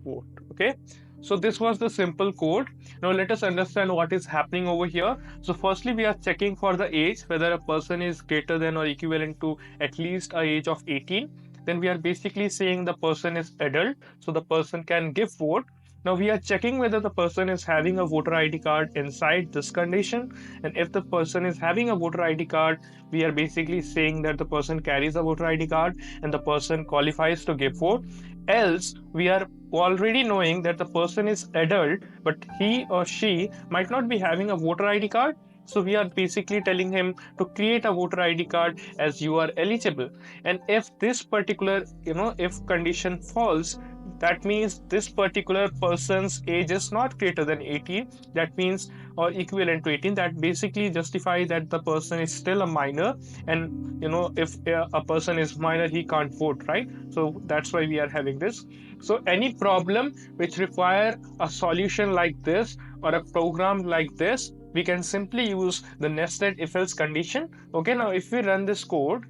vote. Okay, so this was the simple code. Now let us understand what is happening over here. So firstly, we are checking for the age, whether a person is greater than or equivalent to at least a age of 18. Then we are basically saying the person is adult, so the person can give vote. Now we are checking whether the person is having a voter ID card inside this condition, and if the person is having a voter ID card, we are basically saying that the person carries a voter ID card and the person qualifies to give vote. Else, we are already knowing that the person is adult, but he or she might not be having a voter ID card. So we are basically telling him to create a voter ID card as you are eligible. And if this particular, if condition false, that means this particular person's age is not greater than 18. That means, or equivalent to 18. That basically justify that the person is still a minor. And if a person is minor, he can't vote, right? So that's why we are having this. So any problem which require a solution like this or a program like this, we can simply use the nested if else condition. Okay, now if we run this code,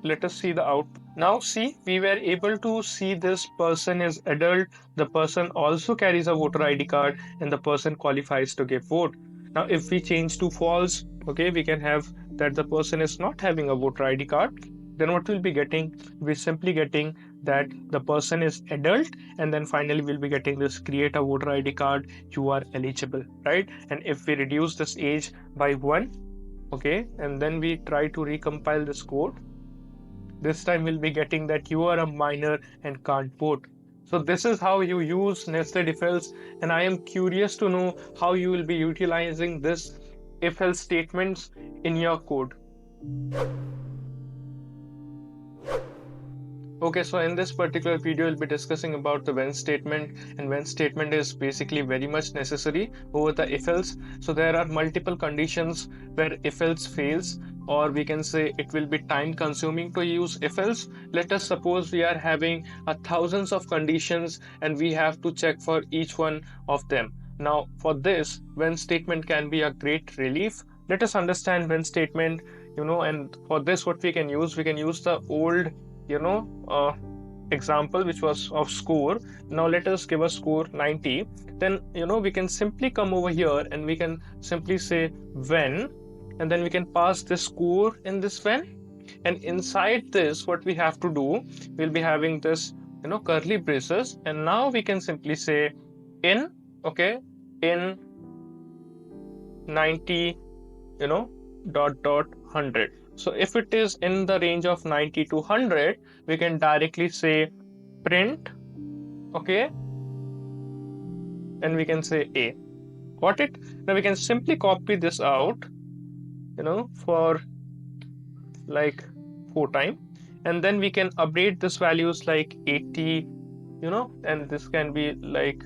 let us see the output. Now see, we were able to see this person is adult, the person also carries a voter ID card, and the person qualifies to give vote. Now if we change to false, okay, we can have that the person is not having a voter ID card. Then what we'll be getting? We're simply getting that the person is adult, and then finally we'll be getting this create a voter ID card, you are eligible, right? And if we reduce this age by 1, okay, and then we try to recompile this code, this time we'll be getting that you are a minor and can't vote. So this is how you use nested if else, and I am curious to know how you will be utilizing this if else statements in your code. Okay, so in this particular video, we'll be discussing about the when statement, and when statement is basically very much necessary over the if else. So there are multiple conditions where if else fails, or we can say it will be time consuming to use if else. Let us suppose we are having thousands of conditions and we have to check for each one of them. Now for this, when statement can be a great relief. Let us understand when statement, and for this what we can use the old example which was of score. Now let us give a score 90. Then we can simply come over here and we can simply say when, and then we can pass this score in this when, and inside this what we have to do, we'll be having this curly braces, and now we can simply say in, okay, in 90 dot 100. So if it is in the range of 90 to 100, we can directly say print, okay, and we can say a. Got it? Now we can simply copy this out, for like 4 times, and then we can update this values like 80, and this can be like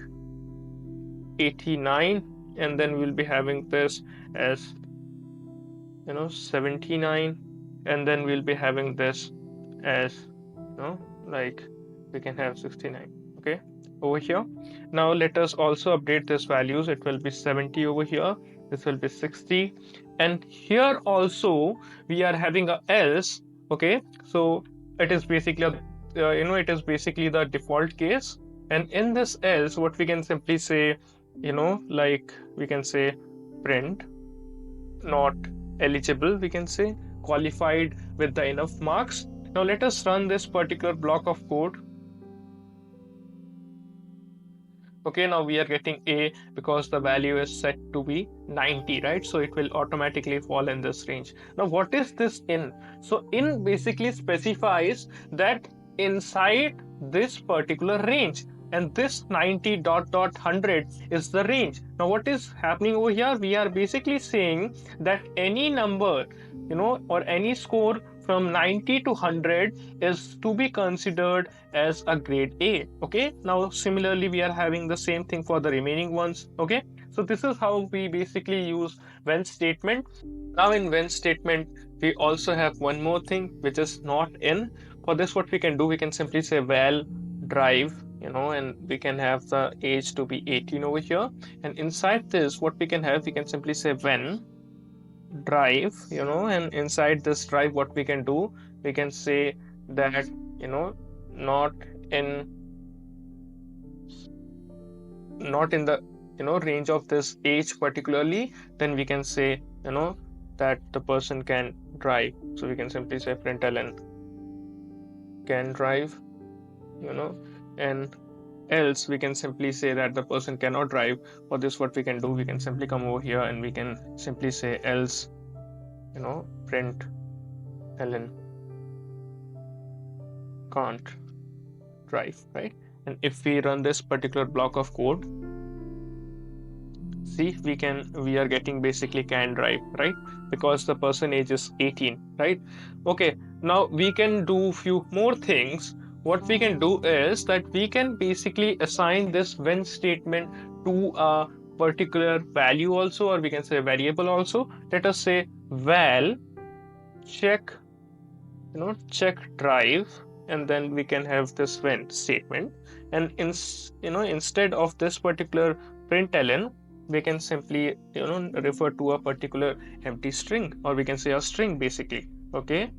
89, and then we'll be having this as 79, and then we'll be having this as like we can have 69, okay, over here. Now let us also update this values. It will be 70 over here, this will be 60, and here also we are having a else, okay. So it is basically it is basically the default case, and in this else what we can simply say, like we can say print not eligible, we can say qualified with the enough marks. Now let us run this particular block of code. Okay, now we are getting a because the value is set to be 90, right? So it will automatically fall in this range. Now what is this in? So in basically specifies that inside this particular range, and this 90 dot 100 is the range. Now what is happening over here? We are basically saying that any number, or any score from 90 to 100 is to be considered as a grade A. Okay, now similarly we are having the same thing for the remaining ones. Okay, so this is how we basically use when statement. Now in when statement we also have one more thing which is not in. For this what we can do, we can simply say val drive, and we can have the age to be 18 over here, and inside this what we can have, we can simply say when drive, and inside this drive what we can do, we can say that not in the range of this age particularly, then we can say that the person can drive. So we can simply say println can drive, and else we can simply say that the person cannot drive. For this what we can do, we can simply come over here and we can simply say else print ln can't drive, right? And if we run this particular block of code, see we are getting basically can drive, right? Because the person age is 18, right? Okay, now we can do few more things. What we can do is that we can basically assign this when statement to a particular value also, or we can say variable also. Let us say val check, check drive, and then we can have this when statement. And instead of this particular println, we can simply refer to a particular empty string, or we can say a string basically. Okay,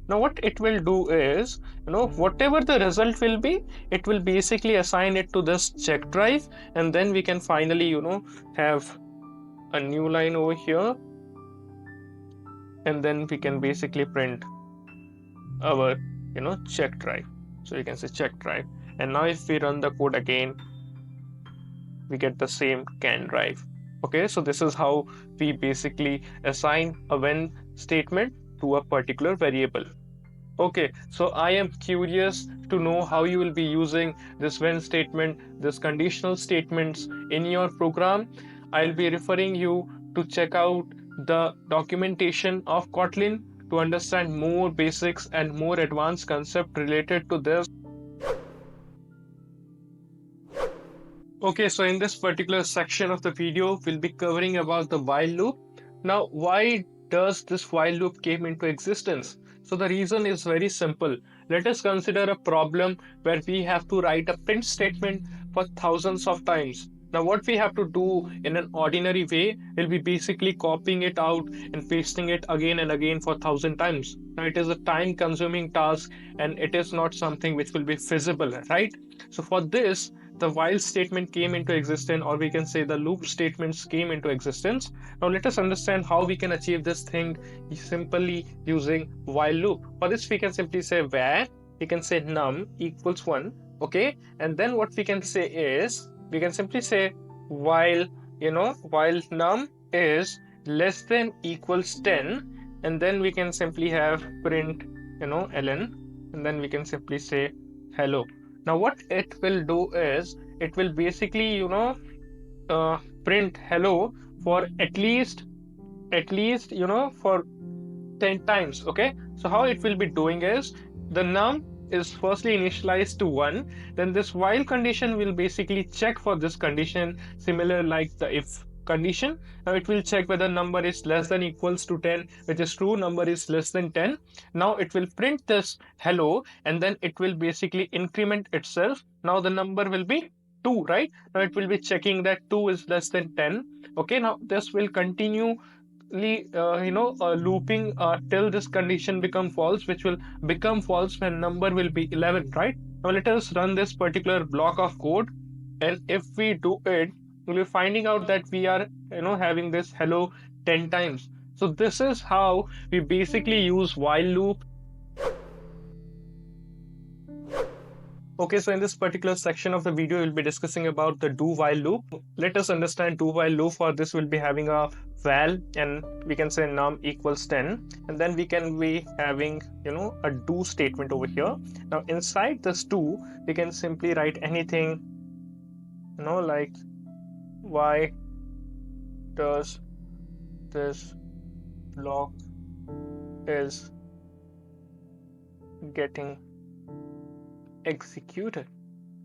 now what it will do is, whatever the result will be, it will basically assign it to this check drive, and then we can finally have a new line over here, and then we can basically print our check drive. So you can say check drive, and now if we run the code again, we get the same can drive. Okay, so this is how we basically assign a when statement to a particular variable. Okay, so I am curious to know how you will be using this when statement, this conditional statements in your program. I'll be referring you to check out the documentation of Kotlin to understand more basics and more advanced concept related to this. Okay, so in this particular section of the video, we'll be covering about the while loop. Now, why does this while loop came into existence? So the reason is very simple. Let us consider a problem where we have to write a print statement for thousands of times. Now what we have to do in an ordinary way will be basically copying it out and pasting it again and again for 1,000 times. Now it is a time consuming task, and it is not something which will be feasible, right? So for this, the while statement came into existence, or we can say the loop statements came into existence. Now let us understand how we can achieve this thing simply using while loop. For this, we can simply say where, we can say num equals 1, okay? And then what we can say is, we can simply say while num is less than equals 10, and then we can simply have print ln, and then we can simply say hello. Now what it will do is, it will basically print hello for at least for 10 times. Okay, so how it will be doing is, the num is firstly initialized to 1, then this while condition will basically check for this condition, similar like the if condition. Now it will check whether number is less than equals to 10, which is true, number is less than 10. Now it will print this hello, and then it will basically increment itself. Now the number will be 2, right? Now it will be checking that 2 is less than 10. Okay, now this will continue looping till this condition become false, which will become false when number will be 11, right? Now let us run this particular block of code, and if we do it, we'll be finding out that we are having this hello 10 times. So this is how we basically use while loop. Okay, so in this particular section of the video, we'll be discussing about the do while loop. Let us understand do while loop. For this, we'll be having a val, and we can say num equals 10, and then we can be having a do statement over here. Now inside this do, we can simply write anything like why does this block is getting executed.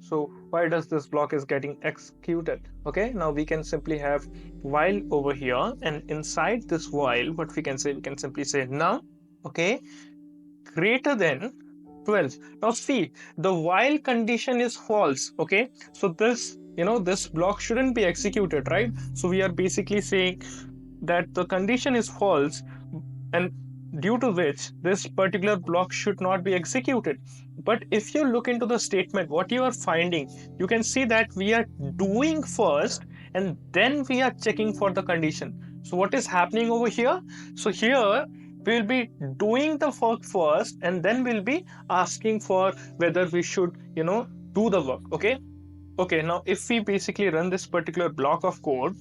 So why does this block is getting executed? Okay, now we can simply have while over here, and inside this while, what we can simply say num, okay, greater than 12. Now see, the while condition is false. Okay, so this this block shouldn't be executed, right? So we are basically saying that the condition is false, and due to which this particular block should not be executed. But if you look into the statement, what you are finding, you can see that we are doing first, and then we are checking for the condition. So what is happening over here? So here we will be doing the work first, and then we'll be asking for whether we should do the work. Okay, now if we basically run this particular block of code,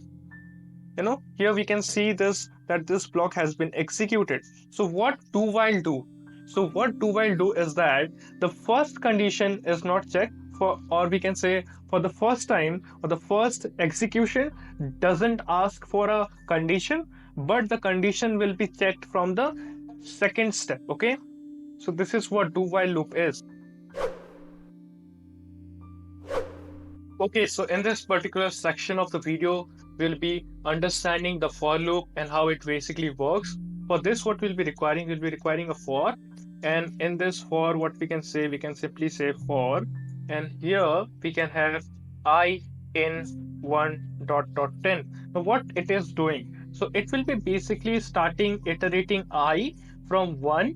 here we can see that this block has been executed. So what do while do? So what do while do is that the first condition is not checked. or we can say for the first time or the first execution doesn't ask for a condition, but the condition will be checked from the second step. Okay, so this is what do while loop is. Okay, so in this particular section of the video, we'll be understanding the for loop and how it basically works. For this, what we'll be requiring a for. And in this for, what we can simply say for. And here we can have I in 1 ... 10. Now, what it is doing? So it will be basically starting iterating I from 1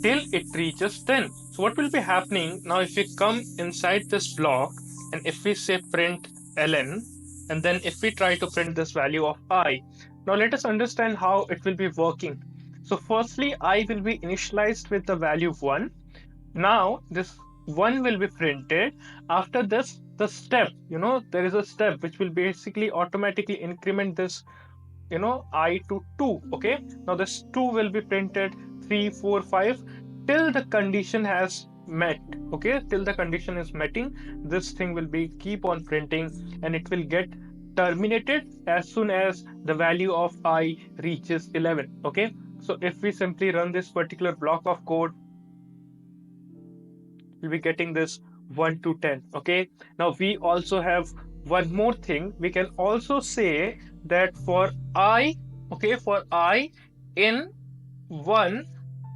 till it reaches 10. So what will be happening now if we come inside this block and if we say print ln, and then if we try to print this value of I, now let us understand how it will be working. So firstly, I will be initialized with the value 1. Now this 1 will be printed. After this, the step, there is a step which will basically automatically increment this I to 2. Okay, now this 2 will be printed 3, 4, 5 till the condition has met. Okay, till the condition is meeting, this thing will be keep on printing and it will get terminated as soon as the value of I reaches 11. Okay, so if we simply run this particular block of code, we'll be getting this 1 to 10. Okay, now we also have one more thing. We can also say that for I, okay, for I in 1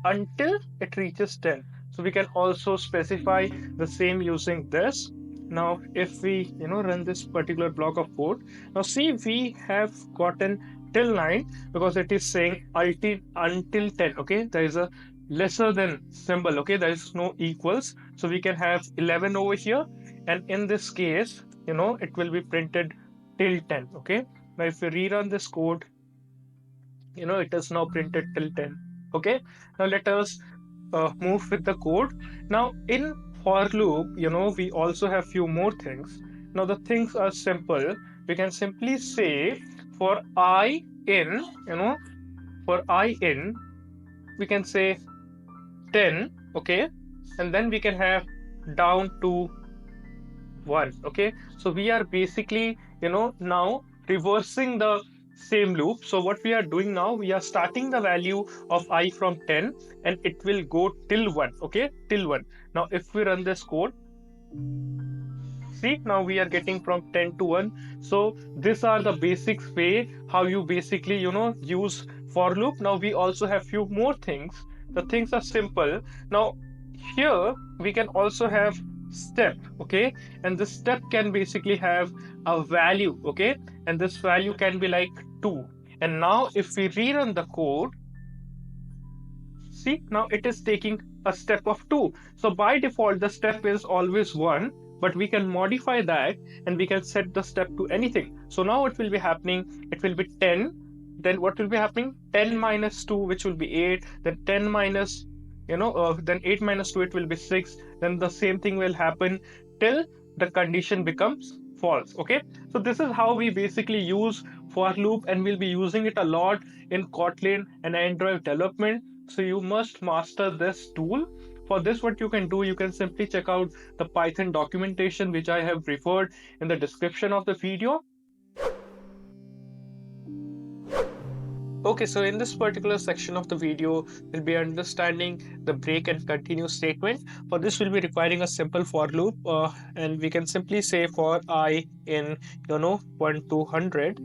until it reaches 10. So we can also specify the same using this. Now if we run this particular block of code, now see we have gotten till 9 because it is saying until 10. Okay, there is a lesser than symbol. Okay, there is no equals, so we can have 11 over here, and in this case it will be printed till 10. Okay, now if we rerun this code, it is now printed till 10. Okay, now let us move with the code. Now in for loop, we also have few more things. Now the things are simple. We can simply say for I in, for I in, we can say 10. Okay, and then we can have down to 1. Okay, so we are basically now reversing the same loop. So what we are doing now, we are starting the value of I from 10 and it will go till 1. Okay, till 1. Now if we run this code, see, now we are getting from 10 to 1. So these are the basic way how you basically use for loop. Now we also have few more things. The things are simple. Now here we can also have step. Okay, and this step can basically have a value. Okay, and this value can be like 2. And now if we rerun the code, see, now it is taking a step of 2. So by default the step is always 1, but we can modify that and we can set the step to anything. So now what will be happening, it will be 10. Then what will be happening, 10 minus 2, which will be 8. Then 10 minus then 8 minus 2, it will be 6. Then the same thing will happen till the condition becomes false. Okay, so this is how we basically use for loop, and we'll be using it a lot in Kotlin and Android development. So you must master this tool. For this, what you can do, you can simply check out the Python documentation which I have referred in the description of the video. Okay, so in this particular section of the video, we'll be understanding the break and continue statement. For this, we'll be requiring a simple for loop, and we can simply say for I in 1 to 100.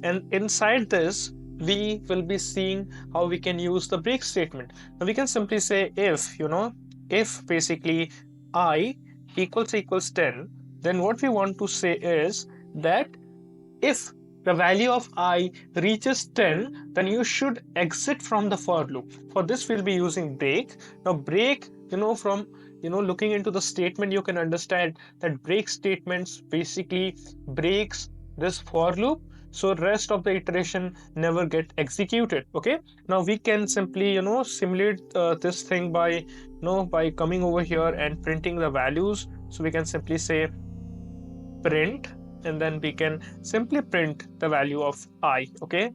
And inside this, we will be seeing how we can use the break statement. Now we can simply say if basically I equals 10, then what we want to say is that if the value of I reaches 10, then you should exit from the for loop. For this, we'll be using break. Now break, from looking into the statement, you can understand that break statements basically breaks this for loop, so rest of the iteration never get executed. Okay, now we can simply simulate this thing by by coming over here and printing the values. So we can simply say print, and then we can simply print the value of I. Okay,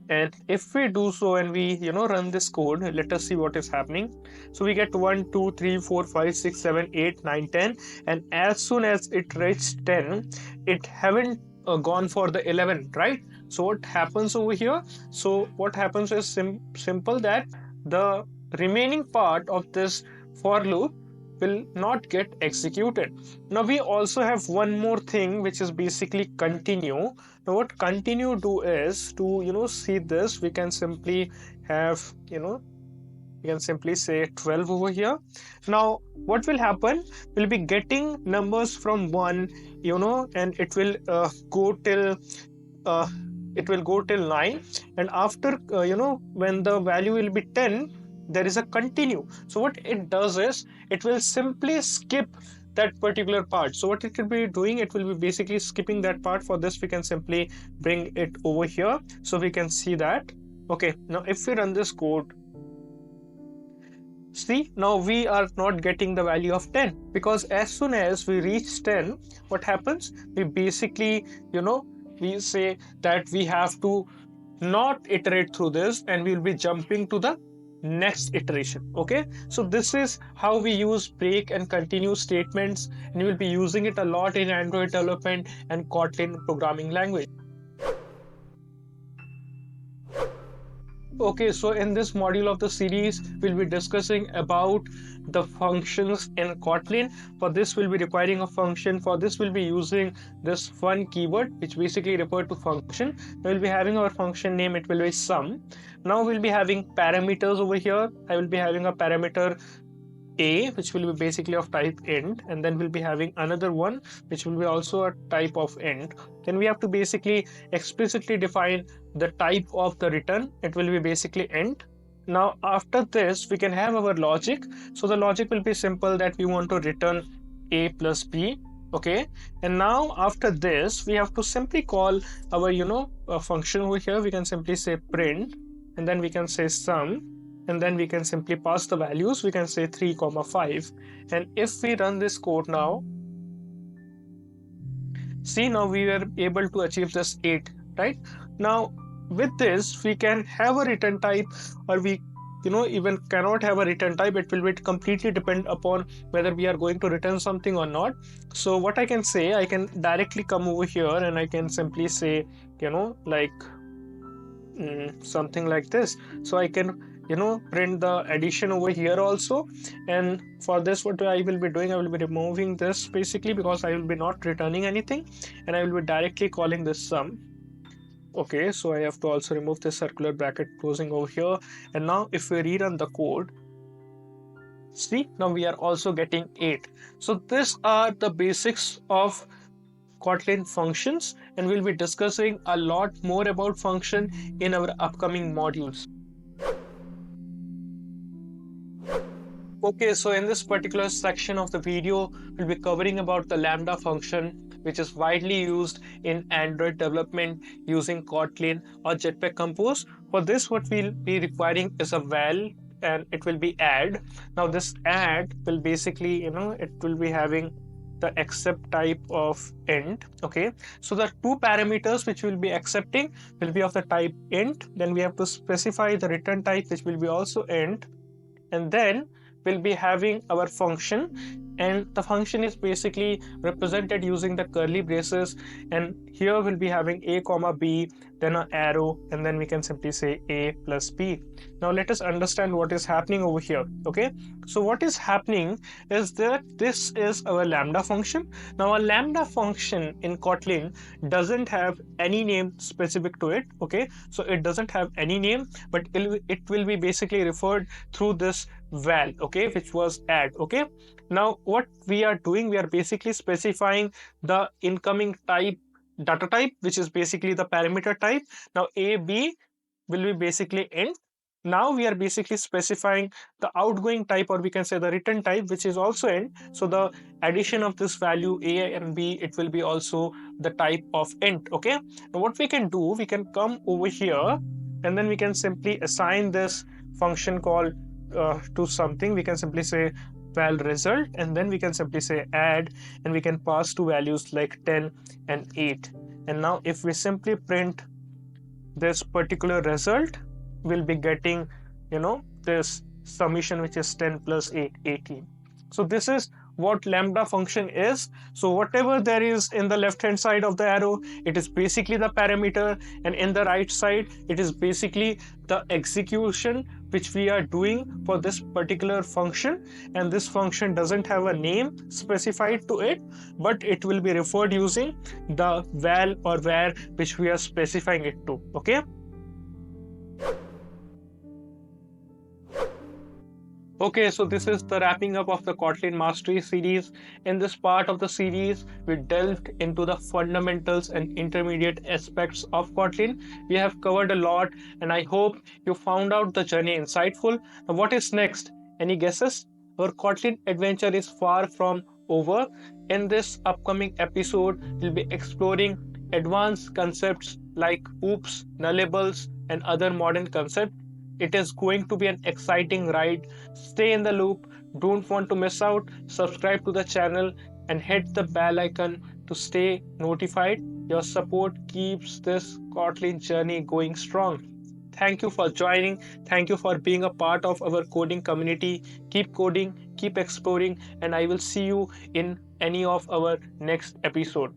And if we do so and we run this code, let us see what is happening. So we get 1 2 3 4 5 6 7 8 9 10, and as soon as it reached 10, it haven't gone for the 11, right? So what happens over here? So what happens is simple, that the remaining part of this for loop will not get executed. Now we also have one more thing, which is basically continue. Now what continue do is, to see this, we can simply have we can simply say 12 over here. Now what will happen, we'll be getting numbers from 1, and it will go till uh, 9, and after when the value will be 10, there is a continue. So what it does is, it will simply skip that particular part. So what it will be doing, it will be basically skipping that part. For this, we can simply bring it over here so we can see that. Okay, now if we run this code, see, now we are not getting the value of 10, because as soon as we reach 10, what happens, we basically we say that we have to not iterate through this, and we will be jumping to the next iteration. Okay, so this is how we use break and continue statements, and you will be using it a lot in Android development and Kotlin programming language. Okay, so in this module of the series, we'll be discussing about the functions in Kotlin. For this, we'll be requiring a function. For this, we'll be using this fun keyword, which basically refers to function. We'll be having our function name, it will be sum. Now we'll be having parameters over here. I will be having a parameter a, which will be basically of type int, and then we'll be having another one which will be also a type of int. Then we have to basically explicitly define the type of the return. It will be basically int. Now after this, we can have our logic. So the logic will be simple, that we want to return a plus b. Okay, and now after this, we have to simply call our a function over here. We can simply say print, and then we can say sum, and then we can simply pass the values. We can say 3, 5, and if we run this code now, see, now we were able to achieve this 8, right? Now with this, we can have a return type, or we even cannot have a return type. It will be completely depend upon whether we are going to return something or not. So what I can say, I can directly come over here and I can simply say like something like this. So I can print the addition over here also. And for this, what I will be doing, I will be removing this basically, because I will be not returning anything, and I will be directly calling this sum. Okay, so I have to also remove this circular bracket closing over here. And now if we rerun the code, see, now we are also getting 8. So these are the basics of Kotlin functions, and we'll be discussing a lot more about function in our upcoming modules. Okay, so in this particular section of the video, we'll be covering about the Lambda function, which is widely used in Android development using Kotlin or Jetpack Compose. For this, what we'll be requiring is a val, and it will be add. Now this add will basically, it will be having the accept type of int. Okay, so the two parameters which we'll be accepting will be of the type int. Then we have to specify the return type, which will be also int, and then we'll be having our function, and the function is basically represented using the curly braces, and here we'll be having a comma b, then an arrow, and then we can simply say a plus b. Now let us understand what is happening over here. Okay, so what is happening is that this is our Lambda function. Now a Lambda function in Kotlin doesn't have any name specific to it. Okay, so it doesn't have any name, but it will be basically referred through this val, okay, which was add. Okay, now what we are doing, we are basically specifying the incoming type, data type, which is basically the parameter type. Now a b will be basically int. Now we are basically specifying the outgoing type, or we can say the return type, which is also int. So the addition of this value a and b, it will be also the type of int. Okay, now what we can do, we can come over here, and then we can simply assign this function call to something. We can simply say val result, and then we can simply say add, and we can pass two values like 10 and 8. And now if we simply print this particular result, we'll be getting, this summation, which is 10 plus 8, 18. So this is what lambda function is. So whatever there is in the left hand side of the arrow, it is basically the parameter, and in the right side it is basically the execution which we are doing for this particular function. And this function doesn't have a name specified to it, but it will be referred using the val or var which we are specifying it to. Okay. Okay, so this is the wrapping up of the Kotlin Mastery Series. In this part of the series, we delved into the fundamentals and intermediate aspects of Kotlin. We have covered a lot, and I hope you found out the journey insightful. Now, what is next? Any guesses? Our Kotlin adventure is far from over. In this upcoming episode, we'll be exploring advanced concepts like oops, nullables, and other modern concepts. It is going to be an exciting ride. Stay in the loop. Don't want to miss out. Subscribe to the channel and hit the bell icon to stay notified. Your support keeps this Kotlin journey going strong. Thank you for joining. Thank you for being a part of our coding community. Keep coding, keep exploring, and I will see you in any of our next episode.